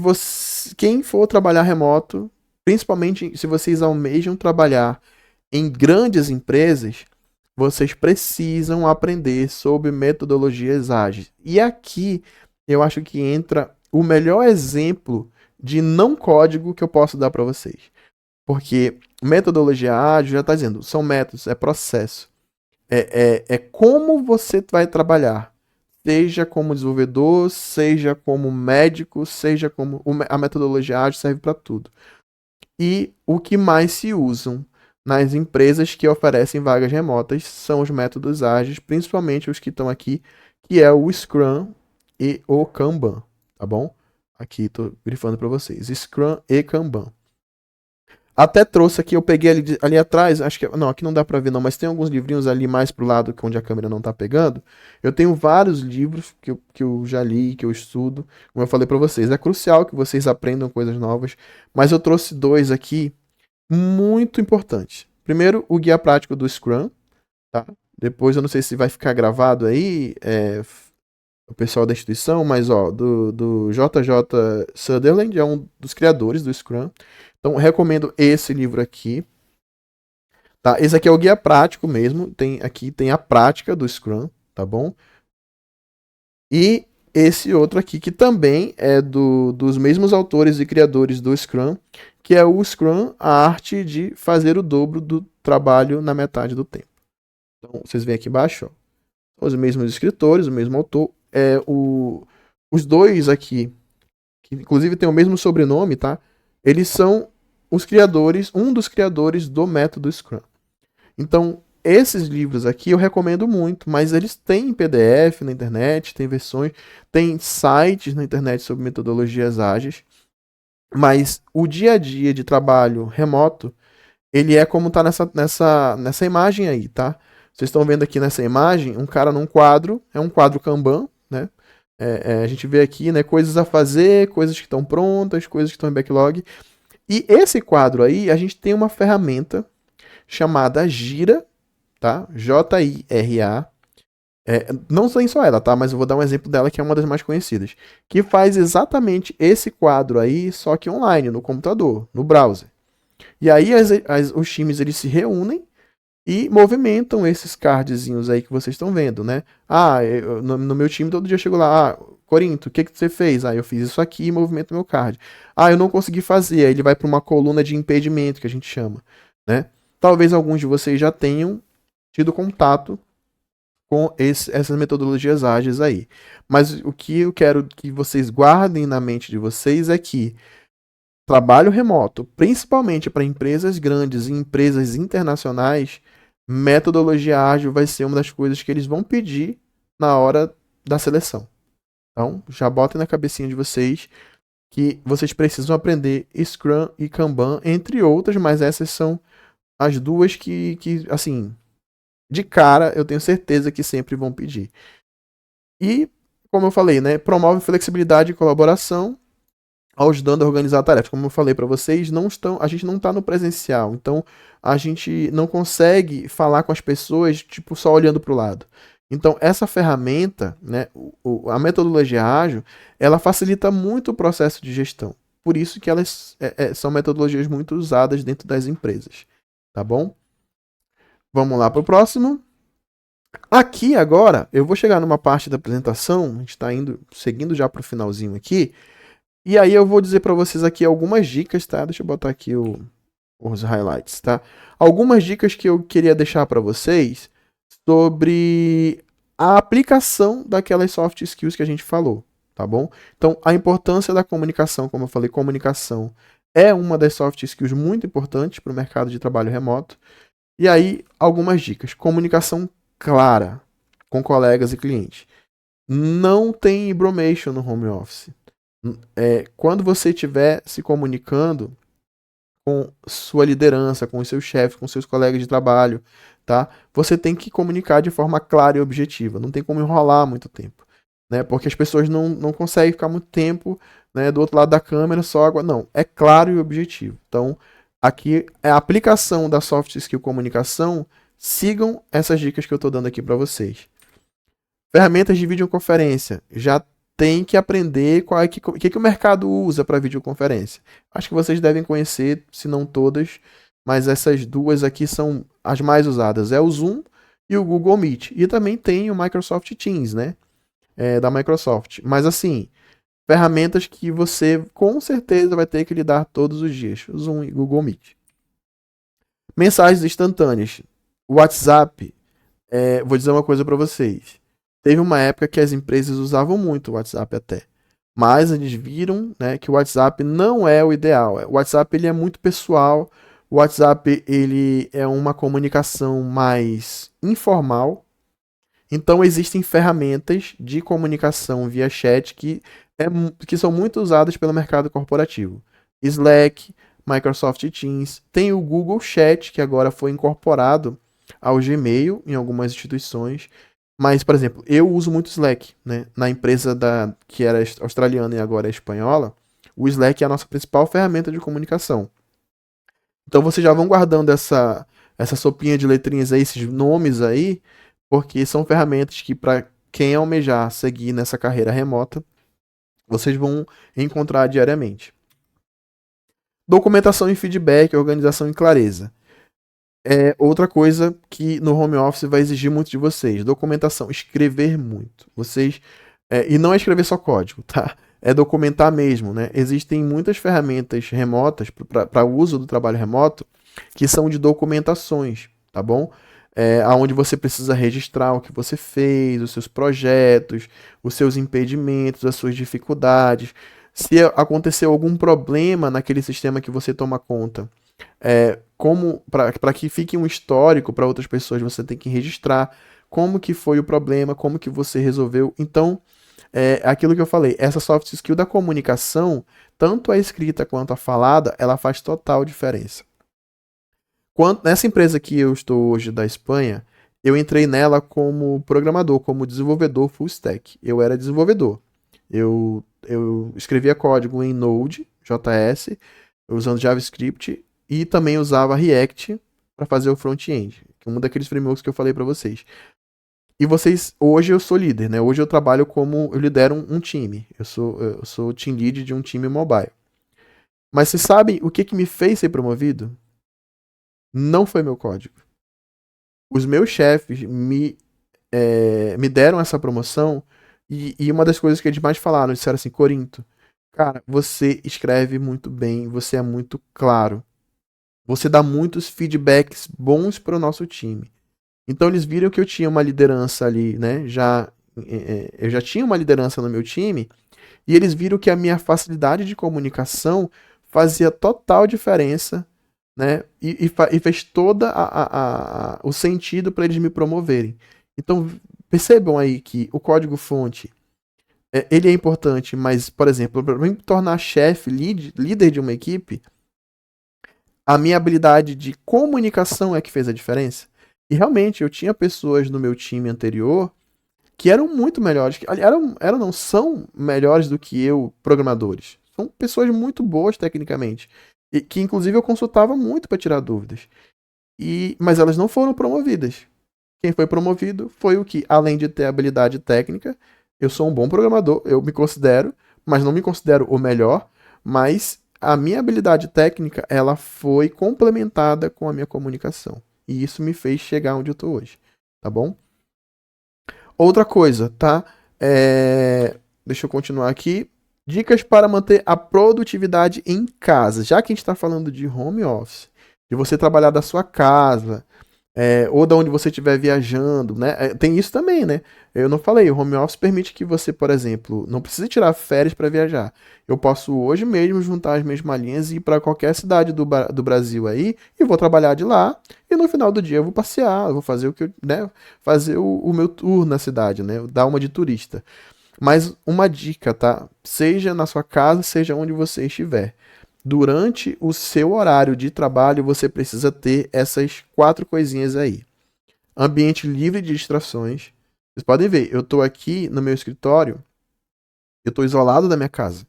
quem for trabalhar remoto, principalmente se vocês almejam trabalhar em grandes empresas, vocês precisam aprender sobre metodologias ágeis. E aqui eu acho que entra o melhor exemplo de não código que eu posso dar para vocês. Porque metodologia ágil já está dizendo, são métodos, é processo. É como você vai trabalhar. Seja como desenvolvedor, seja como médico, seja como. A metodologia ágil serve para tudo. E o que mais se usam nas empresas que oferecem vagas remotas são os métodos ágeis, principalmente os que estão aqui, que é o Scrum e o Kanban, tá bom? Aqui estou grifando para vocês, Scrum e Kanban. Até trouxe aqui, eu peguei ali atrás, acho que. Não, aqui não dá pra ver, não, mas tem alguns livrinhos ali mais pro lado, onde a câmera não tá pegando. Eu tenho vários livros que eu já li, que eu estudo. Como eu falei pra vocês, é crucial que vocês aprendam coisas novas. Mas eu trouxe dois aqui muito importantes. Primeiro, o guia prático do Scrum, tá? Depois, eu não sei se vai ficar gravado aí, o pessoal da instituição, mas ó, do JJ Sutherland, é um dos criadores do Scrum. Então, recomendo esse livro aqui. Tá? Esse aqui é o guia prático mesmo. Aqui tem a prática do Scrum, tá bom? E esse outro aqui, que também é dos mesmos autores e criadores do Scrum, que é o Scrum, a arte de fazer o dobro do trabalho na metade do tempo. Então, vocês veem aqui embaixo, ó, os mesmos escritores, o mesmo autor. Os dois aqui, que inclusive tem o mesmo sobrenome, tá? Eles são os criadores, um dos criadores do método Scrum. Então, esses livros aqui eu recomendo muito, mas eles têm PDF na internet, tem versões, tem sites na internet sobre metodologias ágeis, mas o dia a dia de trabalho remoto, ele é como tá nessa imagem aí, tá? Vocês estão vendo aqui nessa imagem, um cara num quadro, é um quadro Kanban, né? A gente vê aqui, né, coisas a fazer, coisas que estão prontas, coisas que estão em backlog. E esse quadro aí, a gente tem uma ferramenta chamada Gira, tá? J-I-R-A. Não tem só ela, tá? Mas eu vou dar um exemplo dela que é uma das mais conhecidas. Que faz exatamente esse quadro aí, só que online, no computador, no browser. E aí os times eles se reúnem e movimentam esses cardzinhos aí que vocês estão vendo, né? No meu time todo dia eu chego lá, Corinto, o que você fez? Eu fiz isso aqui e movimento meu card. Eu não consegui fazer, aí ele vai para uma coluna de impedimento que a gente chama, né? Talvez alguns de vocês já tenham tido contato com essas metodologias ágeis aí. Mas o que eu quero que vocês guardem na mente de vocês é que trabalho remoto, principalmente para empresas grandes e empresas internacionais, metodologia ágil vai ser uma das coisas que eles vão pedir na hora da seleção, Então, já botem na cabecinha de vocês que vocês precisam aprender Scrum e Kanban, entre outras, mas essas são as duas que assim, de cara, eu tenho certeza que sempre vão pedir. E, como eu falei, né, promove flexibilidade e colaboração, ajudando a organizar tarefas. Como eu falei para vocês, a gente não está no presencial, então a gente não consegue falar com as pessoas tipo só olhando para o lado. Então essa ferramenta, né, a metodologia ágil, ela facilita muito o processo de gestão. Por isso que elas são metodologias muito usadas dentro das empresas, tá bom? Vamos lá para o próximo. Aqui agora eu vou chegar numa parte da apresentação, a gente está seguindo já para o finalzinho aqui. E aí eu vou dizer para vocês aqui algumas dicas, tá? Deixa eu botar aqui os highlights, tá? Algumas dicas que eu queria deixar para vocês sobre a aplicação daquelas soft skills que a gente falou, tá bom? Então, a importância da comunicação, como eu falei, comunicação é uma das soft skills muito importantes para o mercado de trabalho remoto. E aí, algumas dicas. Comunicação clara com colegas e clientes. Não tem bromation no home office. Quando você estiver se comunicando com sua liderança, com os seus chefes, com seus colegas de trabalho, tá? Você tem que comunicar de forma clara e objetiva. Não tem como enrolar muito tempo, né? Porque as pessoas não conseguem ficar muito tempo, né, do outro lado da câmera só água. Não, é claro e objetivo. Então, aqui é a aplicação da soft skill comunicação. Sigam essas dicas que eu estou dando aqui para vocês. Ferramentas de videoconferência. Já tem que aprender o que o mercado usa para videoconferência. Acho que vocês devem conhecer, se não todas, mas essas duas aqui são as mais usadas. É o Zoom e o Google Meet. E também tem o Microsoft Teams, né? Da Microsoft. Mas assim, ferramentas que você com certeza vai ter que lidar todos os dias. Zoom e Google Meet. Mensagens instantâneas. WhatsApp. Vou dizer uma coisa para vocês. Teve uma época que as empresas usavam muito o WhatsApp até. Mas eles viram, né, que o WhatsApp não é o ideal. O WhatsApp ele é muito pessoal. O WhatsApp ele é uma comunicação mais informal. Então existem ferramentas de comunicação via chat que são muito usadas pelo mercado corporativo. Slack, Microsoft Teams, tem o Google Chat, que agora foi incorporado ao Gmail em algumas instituições. Mas, por exemplo, eu uso muito Slack, né? Na empresa que era australiana e agora é espanhola, o Slack é a nossa principal ferramenta de comunicação. Então vocês já vão guardando essa sopinha de letrinhas aí, esses nomes aí, porque são ferramentas que, para quem almejar seguir nessa carreira remota, vocês vão encontrar diariamente. Documentação e feedback, organização e clareza. É outra coisa que no home office vai exigir muito de vocês. Documentação, escrever muito. E não é escrever só código, tá? É documentar mesmo, né? Existem muitas ferramentas remotas para o uso do trabalho remoto que são de documentações, tá bom? Onde você precisa registrar o que você fez, os seus projetos, os seus impedimentos, as suas dificuldades. Se aconteceu algum problema naquele sistema que você toma conta, como para que fique um histórico para outras pessoas, você tem que registrar como que foi o problema, como que você resolveu. Então, aquilo que eu falei, essa soft skill da comunicação, tanto a escrita quanto a falada, ela faz total diferença. Nessa empresa que eu estou hoje da Espanha, eu entrei nela como programador, como desenvolvedor full stack. Eu era desenvolvedor. Eu escrevia código em Node, JS, usando JavaScript e também usava React para fazer o front-end, que é um daqueles frameworks que eu falei para vocês. E hoje eu sou líder, né? Hoje eu lidero um time. Eu sou team lead de um time mobile. Mas vocês sabem o que me fez ser promovido? Não foi meu código. Os meus chefes me deram essa promoção e uma das coisas que eles mais falaram, disseram assim, Corinto, cara, você escreve muito bem, você é muito claro. Você dá muitos feedbacks bons para o nosso time. Então eles viram que eu tinha uma liderança ali, né? Eu já tinha uma liderança no meu time e eles viram que a minha facilidade de comunicação fazia total diferença, né? E fez toda o sentido para eles me promoverem. Então percebam aí que o código-fonte ele é importante, mas, por exemplo, para mim me tornar chefe, líder de uma equipe, a minha habilidade de comunicação é que fez a diferença. E realmente, eu tinha pessoas no meu time anterior que eram muito melhores, eram não, são melhores do que eu, programadores. São pessoas muito boas tecnicamente. E que inclusive eu consultava muito para tirar dúvidas. Mas elas não foram promovidas. Quem foi promovido foi o que, além de ter habilidade técnica, eu sou um bom programador, eu me considero, mas não me considero o melhor, mas a minha habilidade técnica, ela foi complementada com a minha comunicação. E isso me fez chegar onde eu estou hoje, tá bom? Outra coisa, tá? Deixa eu continuar aqui. Dicas para manter a produtividade em casa. Já que a gente está falando de home office, de você trabalhar da sua casa, ou da onde você estiver viajando, né? Tem isso também, né? Eu não falei, o home office permite que você, por exemplo, não precise tirar férias para viajar. Eu posso hoje mesmo juntar as minhas malinhas e ir para qualquer cidade do Brasil aí e vou trabalhar de lá. E no final do dia eu vou passear, eu vou fazer o que eu, né? Fazer o meu tour na cidade, né? Dar uma de turista. Mas uma dica, tá? Seja na sua casa, seja onde você estiver. Durante o seu horário de trabalho, você precisa ter essas 4 coisinhas aí. Ambiente livre de distrações. Vocês podem ver, eu estou aqui no meu escritório, eu estou isolado da minha casa.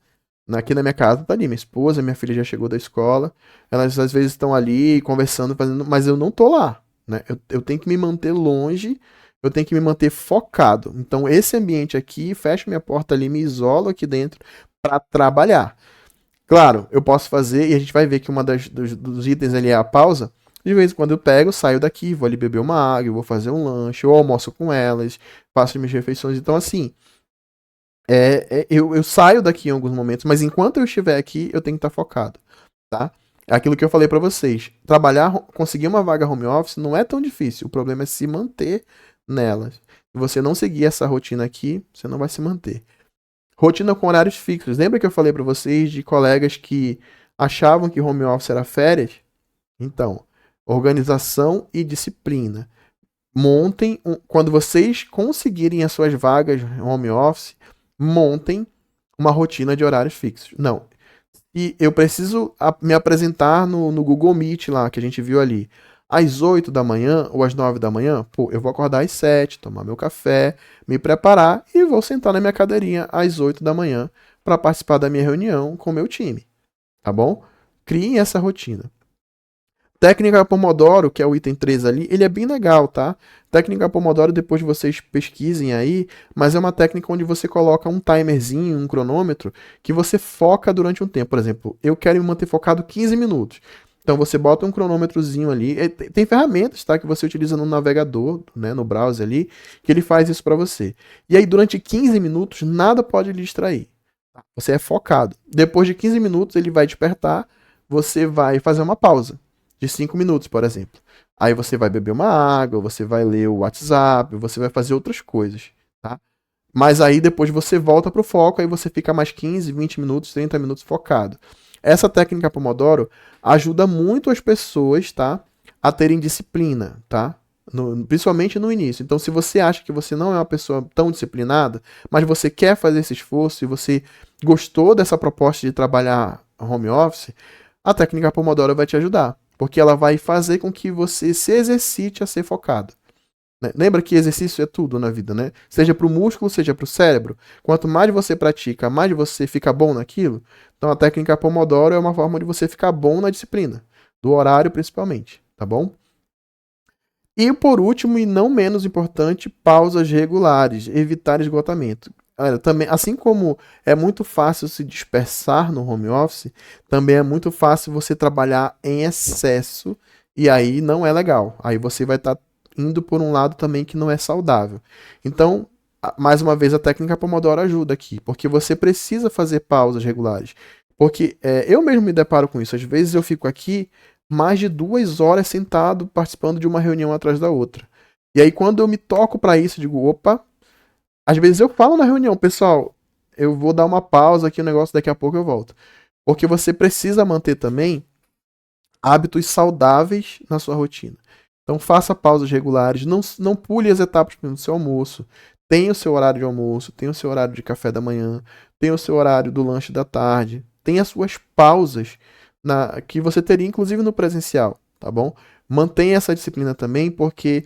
Aqui na minha casa tá ali minha esposa, minha filha já chegou da escola. Elas às vezes estão ali conversando, fazendo, mas eu não tô lá, né? Eu tenho que me manter longe, eu tenho que me manter focado. Então esse ambiente aqui, fecho minha porta ali, me isolo aqui dentro para trabalhar. Claro, eu posso fazer, e a gente vai ver que dos itens ali é a pausa. De vez em quando eu pego, saio daqui, vou ali beber uma água, vou fazer um lanche, ou almoço com elas, faço minhas refeições. Então, assim, eu saio daqui em alguns momentos, mas enquanto eu estiver aqui, eu tenho que estar focado, tá? É aquilo que eu falei pra vocês. Conseguir uma vaga home office não é tão difícil. O problema é se manter nelas. Se você não seguir essa rotina aqui, você não vai se manter. Rotina com horários fixos. Lembra que eu falei para vocês de colegas que achavam que home office era férias? Então, organização e disciplina. Quando vocês conseguirem as suas vagas home office, montem uma rotina de horários fixos. Não. E eu preciso me apresentar no Google Meet lá, que a gente viu ali. Às 8 da manhã ou às 9 da manhã, pô, eu vou acordar às 7, tomar meu café, me preparar e vou sentar na minha cadeirinha às 8 da manhã para participar da minha reunião com o meu time, tá bom? Criem essa rotina. Técnica Pomodoro, que é o item 3 ali, ele é bem legal, tá? Técnica Pomodoro, depois vocês pesquisem aí, mas é uma técnica onde você coloca um timerzinho, um cronômetro, que você foca durante um tempo. Por exemplo, eu quero me manter focado 15 minutos. Então você bota um cronômetrozinho ali. Tem ferramentas, tá, que você utiliza no navegador, né, no browser ali, que ele faz isso para você. E aí durante 15 minutos nada pode lhe distrair. Você é focado. Depois de 15 minutos ele vai despertar, você vai fazer uma pausa de 5 minutos, por exemplo. Aí você vai beber uma água, você vai ler o WhatsApp, você vai fazer outras coisas, tá? Mas aí depois você volta pro foco, aí você fica mais 15, 20 minutos, 30 minutos focado. Essa técnica Pomodoro ajuda muito as pessoas, tá? A terem disciplina, tá? Principalmente no início. Então, se você acha que você não é uma pessoa tão disciplinada, mas você quer fazer esse esforço e você gostou dessa proposta de trabalhar home office, a técnica Pomodoro vai te ajudar. Porque ela vai fazer com que você se exercite a ser focado. Né? Lembra que exercício é tudo na vida, né? Seja para o músculo, seja para o cérebro. Quanto mais você pratica, mais você fica bom naquilo. Então a técnica Pomodoro é uma forma de você ficar bom na disciplina. Do horário, principalmente. Tá bom? E por último, e não menos importante, pausas regulares. Evitar esgotamento. Também, assim como é muito fácil se dispersar no home office, também é muito fácil você trabalhar em excesso e aí não é legal. Aí você vai estar indo por um lado também que não é saudável. Então, mais uma vez, a técnica Pomodoro ajuda aqui, porque você precisa fazer pausas regulares. Porque eu mesmo me deparo com isso. Às vezes eu fico aqui mais de 2 horas sentado participando de uma reunião atrás da outra. E aí, quando eu me toco para isso, eu digo, opa, às vezes eu falo na reunião, pessoal, eu vou dar uma pausa aqui, o negócio daqui a pouco eu volto. Porque você precisa manter também hábitos saudáveis na sua rotina. Então faça pausas regulares, não pule as etapas do seu almoço. tem o seu horário de almoço, tem o seu horário de café da manhã, tem o seu horário do lanche da tarde, tem as suas pausas que você teria inclusive no presencial, tá bom? Mantenha essa disciplina também, porque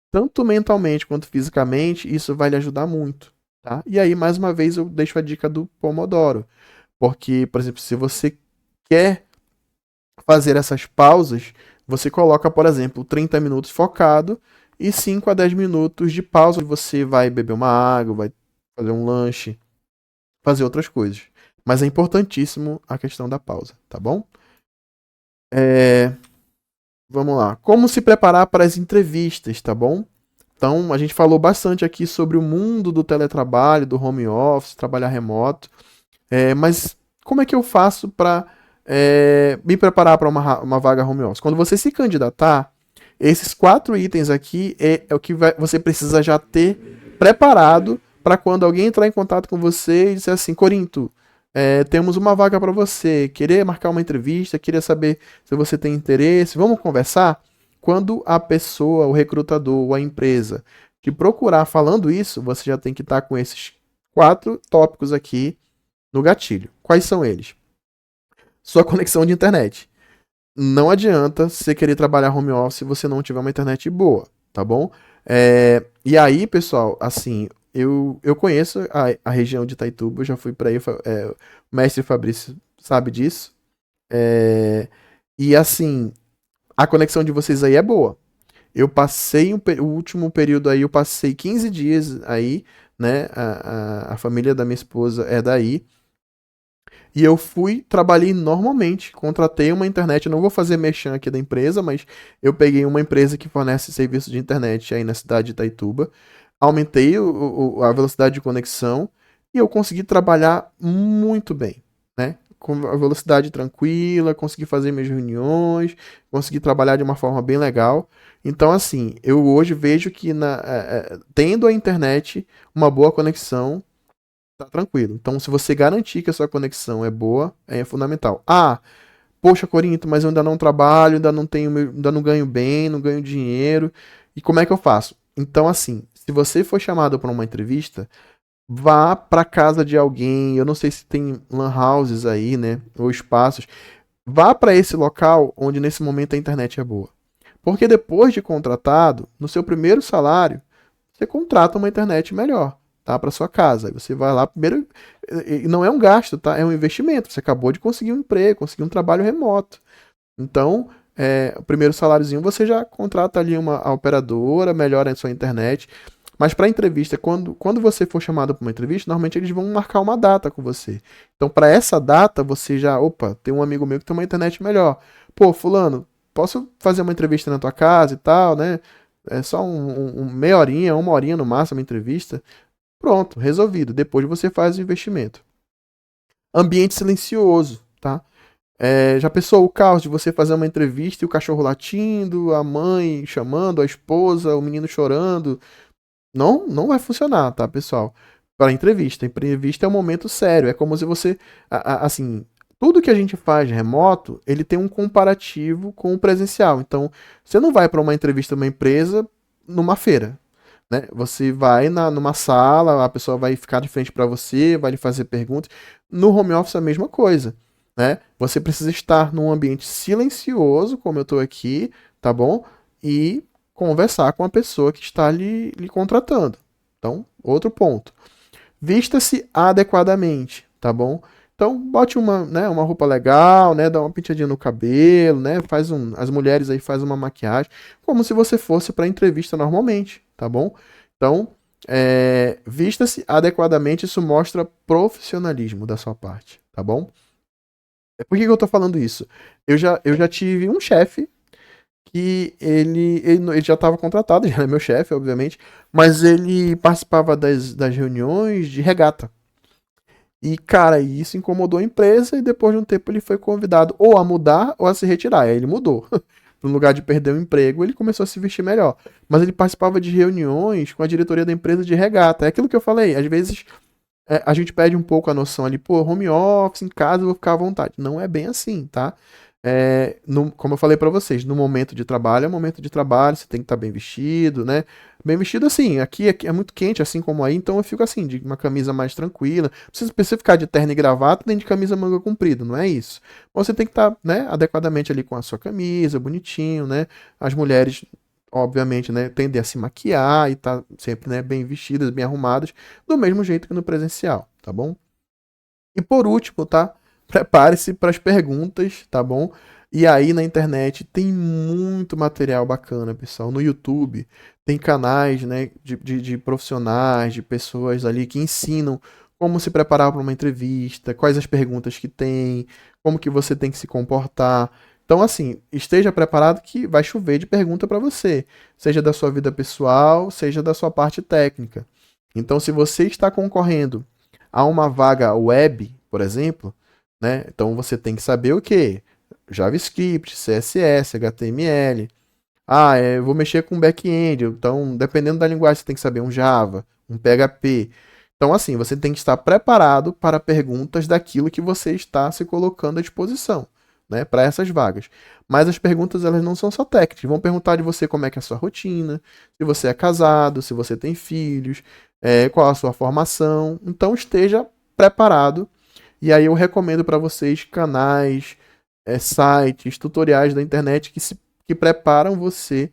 tanto mentalmente quanto fisicamente isso vai lhe ajudar muito, tá? E aí, mais uma vez, eu deixo a dica do Pomodoro, porque, por exemplo, se você quer fazer essas pausas, você coloca, por exemplo, 30 minutos focado e 5 a 10 minutos de pausa. Você vai beber uma água, vai fazer um lanche, fazer outras coisas. Mas é importantíssimo a questão da pausa, tá bom? É, vamos lá. Como se preparar para as entrevistas, tá bom? Então, a gente falou bastante aqui sobre o mundo do teletrabalho, do home office, trabalhar remoto. Mas como é que eu faço para me preparar para uma vaga home office? Quando você se candidatar, esses 4 itens aqui é o que você precisa já ter preparado para quando alguém entrar em contato com você e dizer assim, Corinto, temos uma vaga para você, querer marcar uma entrevista, queria saber se você tem interesse, vamos conversar? Quando a pessoa, o recrutador ou a empresa te procurar falando isso, você já tem que estar com esses 4 tópicos aqui no gatilho. Quais são eles? Sua conexão de internet. Não adianta você querer trabalhar home office se você não tiver uma internet boa, tá bom? E aí, pessoal, assim, eu conheço a região de Itaituba, eu já fui para aí, o mestre Fabrício sabe disso. É, e assim, a conexão de vocês aí é boa. Eu passei o último período aí, eu passei 15 dias aí, né? A família da minha esposa é daí. E eu fui, trabalhei normalmente, contratei uma internet, eu não vou fazer merchan aqui da empresa, mas eu peguei uma empresa que fornece serviço de internet aí na cidade de Itaituba, aumentei a velocidade de conexão e eu consegui trabalhar muito bem, né? Com a velocidade tranquila, consegui fazer minhas reuniões, consegui trabalhar de uma forma bem legal. Então, assim, eu hoje vejo que tendo a internet, uma boa conexão, tá tranquilo. Então, se você garantir que a sua conexão é boa, é fundamental. Ah, poxa, Corinto, mas eu ainda não trabalho, ainda não tenho, ainda não ganho bem, não ganho dinheiro. E como é que eu faço? Então, assim, se você for chamado para uma entrevista, vá para casa de alguém. Eu não sei se tem lan houses aí, né, ou espaços. Vá para esse local onde nesse momento a internet é boa. Porque depois de contratado, no seu primeiro salário, você contrata uma internet melhor, tá? Para sua casa. Aí você vai lá primeiro, e não é um gasto, tá? É um investimento. Você acabou de conseguir um emprego, conseguir um trabalho remoto. Então, o primeiro saláriozinho você já contrata ali a operadora, melhora a sua internet. Mas para entrevista, quando você for chamado para uma entrevista, normalmente eles vão marcar uma data com você. Então, para essa data, você já, opa, tem um amigo meu que tem uma internet melhor. Pô, fulano, posso fazer uma entrevista na tua casa e tal, né? É só meia horinha, uma horinha no máximo, uma entrevista. Pronto, resolvido. Depois você faz o investimento. Ambiente silencioso, tá? Já pensou o caos de você fazer uma entrevista e o cachorro latindo, a mãe chamando, a esposa, o menino chorando? Não, não vai funcionar, tá, pessoal? Para entrevista. Entrevista é um momento sério. É como se você, assim, tudo que a gente faz remoto, ele tem um comparativo com o presencial. Então, você não vai para uma entrevista numa empresa numa feira, né? Você vai numa sala, a pessoa vai ficar de frente para você, vai lhe fazer perguntas. No home office é a mesma coisa, né? Você precisa estar num ambiente silencioso, como eu estou aqui, tá bom? E conversar com a pessoa que está lhe contratando. Então, outro ponto. Vista-se adequadamente, tá bom? Então, bote uma roupa legal, né? Dá uma penteadinha no cabelo, né? As mulheres aí fazem uma maquiagem, como se você fosse para entrevista normalmente, tá bom? Então, vista-se adequadamente, isso mostra profissionalismo da sua parte, tá bom? Por que eu tô falando isso? Eu já tive um chefe que ele já estava contratado, já era meu chefe, obviamente, mas ele participava das reuniões de regata. E, cara, isso incomodou a empresa e depois de um tempo ele foi convidado ou a mudar ou a se retirar. Aí ele mudou. No lugar de perder o emprego, ele começou a se vestir melhor. Mas ele participava de reuniões com a diretoria da empresa de regata. É aquilo que eu falei, às vezes a gente perde um pouco a noção ali, pô, home office, em casa eu vou ficar à vontade. Não é bem assim, tá? Como eu falei para vocês, no momento de trabalho, é momento de trabalho, você tem que estar bem vestido, né? Bem vestido assim, aqui é muito quente, assim como aí, então eu fico assim, de uma camisa mais tranquila. Não precisa ficar de terno e gravata, nem de camisa manga comprida, não é isso. Mas você tem que estar, né, adequadamente ali com a sua camisa, bonitinho, né? As mulheres, obviamente, né, tendem a se maquiar e tá sempre, né, bem vestidas, bem arrumadas, do mesmo jeito que no presencial, tá bom? E por último, tá? Prepare-se para as perguntas, tá bom? E aí na internet tem muito material bacana, pessoal. No YouTube tem canais, né, de profissionais, de pessoas ali que ensinam como se preparar para uma entrevista, quais as perguntas que tem, como que você tem que se comportar. Então, assim, esteja preparado que vai chover de pergunta para você, seja da sua vida pessoal, seja da sua parte técnica. Então, se você está concorrendo a uma vaga web, por exemplo, né? Então você tem que saber o que? JavaScript, CSS, HTML. Eu vou mexer com back-end. Então, dependendo da linguagem, você tem que saber um Java, um PHP. Então, assim, você tem que estar preparado para perguntas daquilo que você está se colocando à disposição, né, para essas vagas. Mas as perguntas, elas não são só técnicas. Vão perguntar de você como é que é a sua rotina, se você é casado, se você tem filhos, qual a sua formação. Então, esteja preparado. E aí eu recomendo para vocês canais, sites, tutoriais da internet que preparam você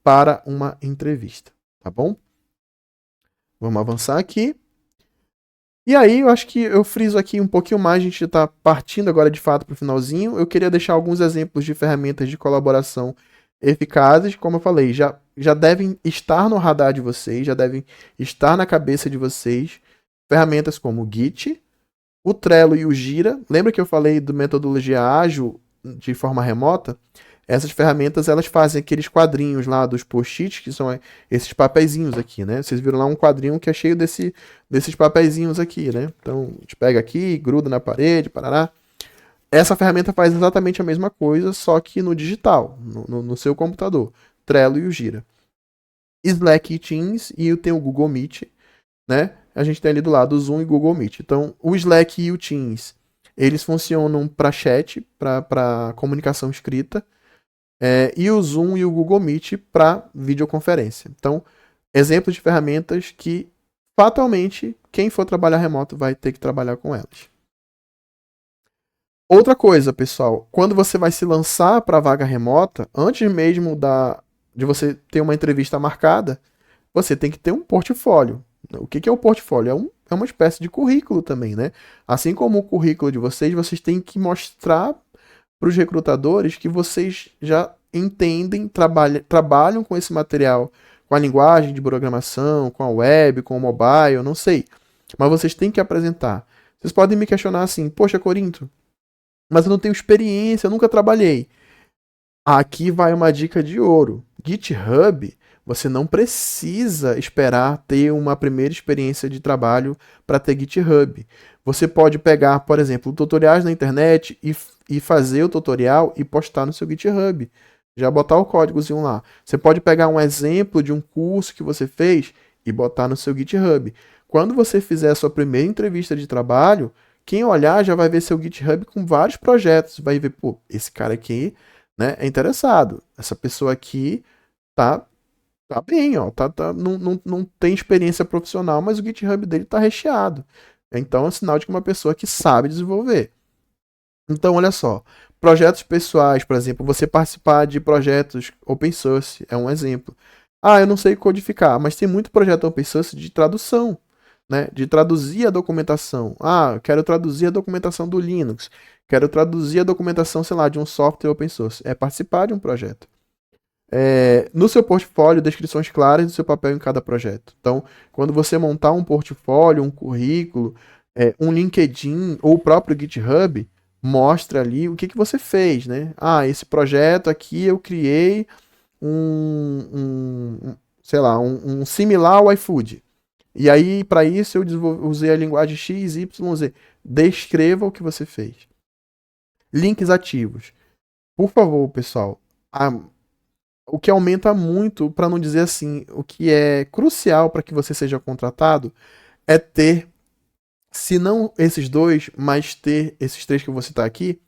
para uma entrevista, tá bom? Vamos avançar aqui. E aí, eu acho que eu friso aqui um pouquinho mais, a gente está partindo agora de fato para o finalzinho. Eu queria deixar alguns exemplos de ferramentas de colaboração eficazes, como eu falei, já devem estar no radar de vocês, já devem estar na cabeça de vocês. Ferramentas como o Git, o Trello e o Gira. Lembra que eu falei do metodologia ágil de forma remota? Essas ferramentas, elas fazem aqueles quadrinhos lá dos post-its, que são esses papeizinhos aqui, né? Vocês viram lá um quadrinho que é cheio desses papeizinhos aqui, né? Então, a gente pega aqui, gruda na parede, parará. Essa ferramenta faz exatamente a mesma coisa, só que no digital, no seu computador. Trello e o Gira. Slack e Teams, e eu tenho o Google Meet, né? A gente tem ali do lado o Zoom e o Google Meet. Então, o Slack e o Teams, eles funcionam para chat, para comunicação escrita, e o Zoom e o Google Meet para videoconferência. Então, exemplos de ferramentas que, fatalmente, quem for trabalhar remoto vai ter que trabalhar com elas. Outra coisa, pessoal, quando você vai se lançar para a vaga remota, antes mesmo de você ter uma entrevista marcada, você tem que ter um portfólio. O que é o portfólio? É uma espécie de currículo também, né? Assim como o currículo de vocês têm que mostrar para os recrutadores que vocês já entendem, trabalham com esse material, com a linguagem de programação, com a web, com o mobile, não sei. Mas vocês têm que apresentar. Vocês podem me questionar assim, poxa, Corinto, mas eu não tenho experiência, eu nunca trabalhei. Aqui vai uma dica de ouro. GitHub, você não precisa esperar ter uma primeira experiência de trabalho para ter GitHub. Você pode pegar, por exemplo, tutoriais na internet e fazer o tutorial e postar no seu GitHub. Já botar o códigozinho lá. Você pode pegar um exemplo de um curso que você fez e botar no seu GitHub. Quando você fizer a sua primeira entrevista de trabalho, quem olhar já vai ver seu GitHub com vários projetos. Vai ver, pô, esse cara aqui, né, é interessado. Essa pessoa aqui tá, tá bem, ó, não tem experiência profissional, mas o GitHub dele tá recheado. Então é sinal de que uma pessoa que sabe desenvolver. Então, olha só, projetos pessoais, por exemplo, você participar de projetos open source é um exemplo. Eu não sei codificar, mas tem muito projeto open source de tradução, né? De traduzir a documentação. Eu quero traduzir a documentação do Linux, quero traduzir a documentação, sei lá, de um software open source. É participar de um projeto. No seu portfólio, descrições claras do seu papel em cada projeto. Então, quando você montar um portfólio, um currículo, um LinkedIn ou o próprio GitHub, mostra ali o que você fez, né? Esse projeto aqui eu criei sei lá, um similar ao iFood. E aí, para isso, eu usei a linguagem X, Y, Z. Descreva o que você fez. Links ativos. Por favor, pessoal, o que aumenta muito, para não dizer assim, o que é crucial para que você seja contratado é ter, se não esses dois, mas ter esses três que eu vou citar aqui,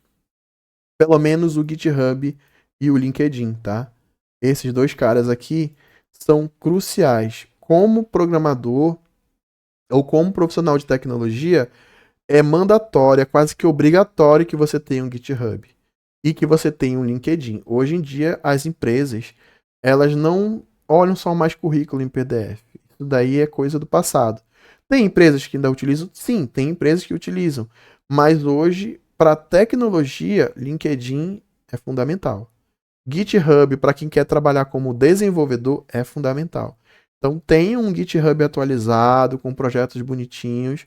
Pelo menos o GitHub e o LinkedIn, tá? Esses dois caras aqui são cruciais. Como programador ou como profissional de tecnologia, é mandatório, é quase que obrigatório que você tenha um GitHub e que você tenha um LinkedIn. Hoje em dia, as empresas, elas não olham só mais currículo em PDF. Isso daí é coisa do passado. Tem empresas que ainda utilizam? Sim, tem empresas que utilizam. Mas hoje, para tecnologia, LinkedIn é fundamental. GitHub, para quem quer trabalhar como desenvolvedor, é fundamental. Então, tenha um GitHub atualizado, com projetos bonitinhos,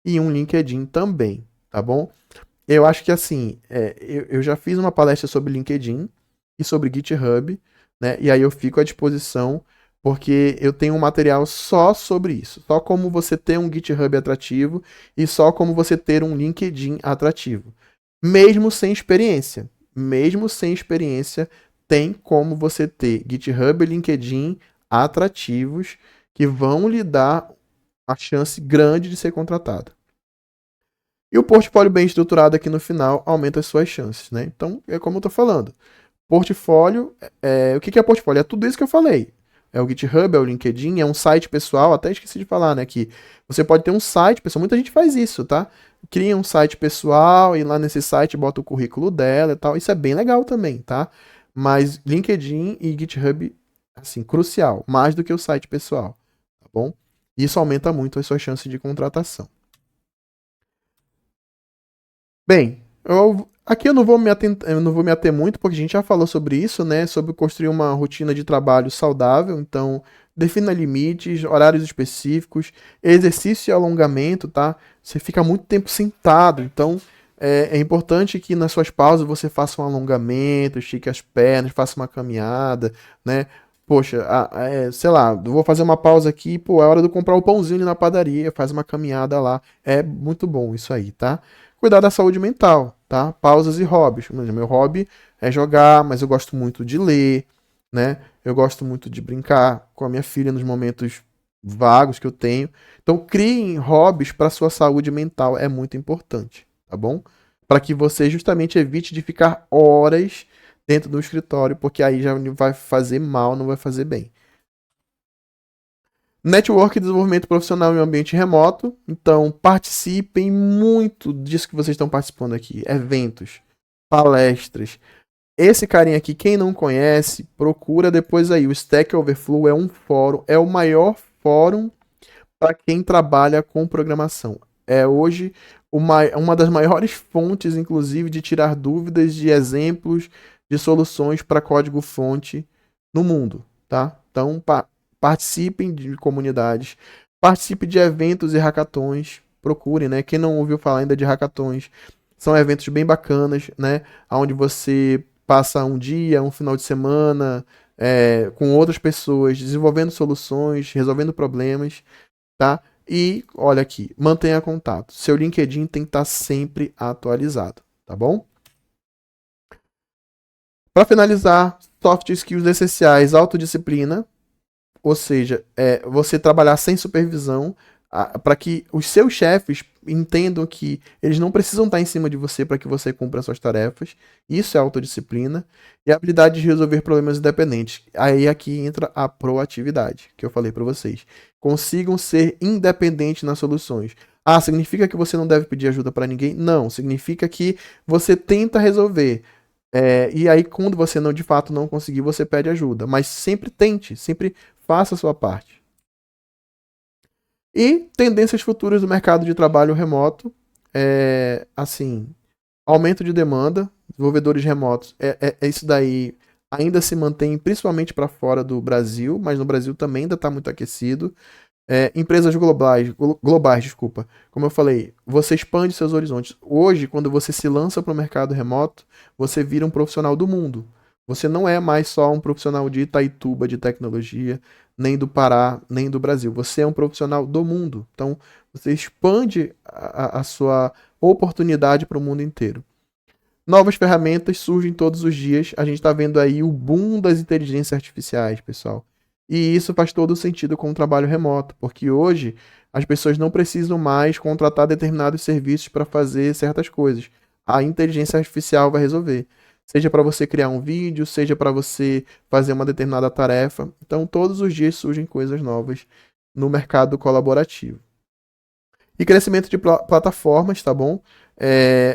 e um LinkedIn também, tá bom? Eu acho que assim, eu já fiz uma palestra sobre LinkedIn e sobre GitHub, né? E aí eu fico à disposição, porque eu tenho um material só sobre isso. Só como você ter um GitHub atrativo e só como você ter um LinkedIn atrativo. Mesmo sem experiência. Mesmo sem experiência, tem como você ter GitHub e LinkedIn atrativos que vão lhe dar a chance grande de ser contratado. E o portfólio bem estruturado aqui no final aumenta as suas chances, né? Então, é como eu tô falando. Portfólio, o que é portfólio? É tudo isso que eu falei. É o GitHub, é o LinkedIn, é um site pessoal, até esqueci de falar, né? Que você pode ter um site pessoal, muita gente faz isso, tá? Cria um site pessoal e lá nesse site bota o currículo dela e tal. Isso é bem legal também, tá? Mas LinkedIn e GitHub, assim, crucial, mais do que o site pessoal, tá bom? Isso aumenta muito as suas chances de contratação. Bem, aqui eu não vou me ater muito, porque a gente já falou sobre isso, né? Sobre construir uma rotina de trabalho saudável. Então, defina limites, horários específicos, exercício e alongamento, tá? Você fica muito tempo sentado, então é importante que nas suas pausas você faça um alongamento, estique as pernas, faça uma caminhada, né? Poxa, sei lá, eu vou fazer uma pausa aqui, pô, é hora de eu comprar o pãozinho ali na padaria, faz uma caminhada lá. É muito bom isso aí, tá? Cuidar da saúde mental, tá? Pausas e hobbies. Meu hobby é jogar, mas eu gosto muito de ler, né? Eu gosto muito de brincar com a minha filha nos momentos vagos que eu tenho. Então, criem hobbies para sua saúde mental, é muito importante, tá bom? Para que você justamente evite de ficar horas dentro do escritório, porque aí já vai fazer mal, não vai fazer bem. Network e desenvolvimento profissional em um ambiente remoto. Então, participem muito disso que vocês estão participando aqui. Eventos, palestras. Esse carinha aqui, quem não conhece, procura depois aí. O Stack Overflow é um fórum, é o maior fórum para quem trabalha com programação. É hoje uma das maiores fontes, inclusive, de tirar dúvidas de exemplos de soluções para código-fonte no mundo, tá? Então, participem de comunidades, participe de eventos e hackathons, procurem, né? Quem não ouviu falar ainda de hackathons, são eventos bem bacanas, né? Onde você passa um dia, um final de semana, com outras pessoas, desenvolvendo soluções, resolvendo problemas, tá? E olha aqui, mantenha contato. Seu LinkedIn tem que estar sempre atualizado, tá bom? Para finalizar, soft skills essenciais, autodisciplina, ou seja, você trabalhar sem supervisão para que os seus chefes entendam que eles não precisam estar em cima de você para que você cumpra as suas tarefas. Isso é autodisciplina. E a habilidade de resolver problemas independentes. Aí aqui entra a proatividade, que eu falei para vocês. Consigam ser independentes nas soluções. Ah, significa que você não deve pedir ajuda para ninguém? Não, significa que você tenta resolver. E aí, quando você não de fato não conseguir, você pede ajuda. Mas sempre tente, sempre faça a sua parte. E tendências futuras do mercado de trabalho remoto, assim, aumento de demanda, desenvolvedores remotos, isso daí ainda se mantém principalmente para fora do Brasil, mas no Brasil também ainda está muito aquecido. Empresas globais, desculpa. Como eu falei, você expande seus horizontes. Hoje, quando você se lança para o mercado remoto, você vira um profissional do mundo. Você não é mais só um profissional de Itaituba de tecnologia, nem do Pará, nem do Brasil. Você é um profissional do mundo. Então, você expande a sua oportunidade para o mundo inteiro. Novas ferramentas surgem todos os dias. A gente está vendo aí o boom das inteligências artificiais, pessoal. E isso faz todo sentido com o trabalho remoto, porque hoje as pessoas não precisam mais contratar determinados serviços para fazer certas coisas. a inteligência artificial vai resolver. Seja para você criar um vídeo, seja para você fazer uma determinada tarefa. Então, todos os dias surgem coisas novas no mercado colaborativo. E crescimento de plataformas, tá bom?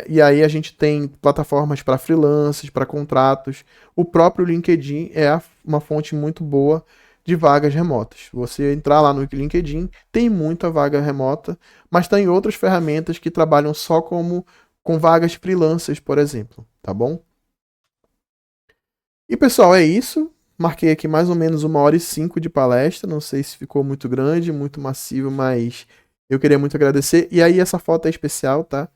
E aí a gente tem plataformas para freelancers, para contratos. O próprio LinkedIn é uma fonte muito boa de vagas remotas. Você entrar lá no LinkedIn, tem muita vaga remota, mas tem outras ferramentas que trabalham só com vagas freelancers, por exemplo, tá bom? E pessoal, é isso. Marquei aqui mais ou menos 1h05 de palestra. Não sei se ficou muito grande, muito massivo, mas eu queria muito agradecer. E aí, essa foto é especial, tá?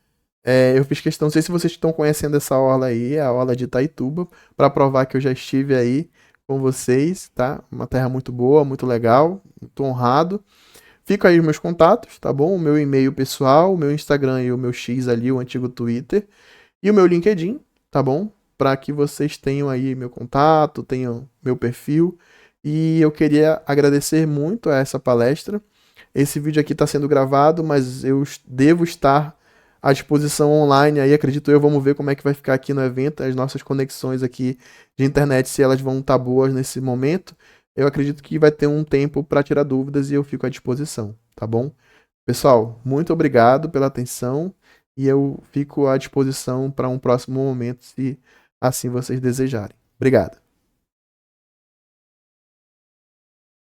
Eu fiz questão, não sei se vocês estão conhecendo essa orla aí, a orla de Itaituba, para provar que eu já estive aí com vocês, tá? Uma terra muito boa, muito legal, muito honrado. Fica aí os meus contatos, tá bom? O meu e-mail pessoal, o meu Instagram e o meu X ali, o antigo Twitter, e o meu LinkedIn, tá bom? Para que vocês tenham aí meu contato, tenham meu perfil. E eu queria agradecer muito a essa palestra. Esse vídeo aqui está sendo gravado, mas eu devo estar à disposição online aí, acredito eu. Vamos ver como é que vai ficar aqui no evento, as nossas conexões aqui de internet, se elas vão estar boas nesse momento. Eu acredito que vai ter um tempo para tirar dúvidas e eu fico à disposição, tá bom? Pessoal, muito obrigado pela atenção e eu fico à disposição para um próximo momento, se assim vocês desejarem. Obrigado.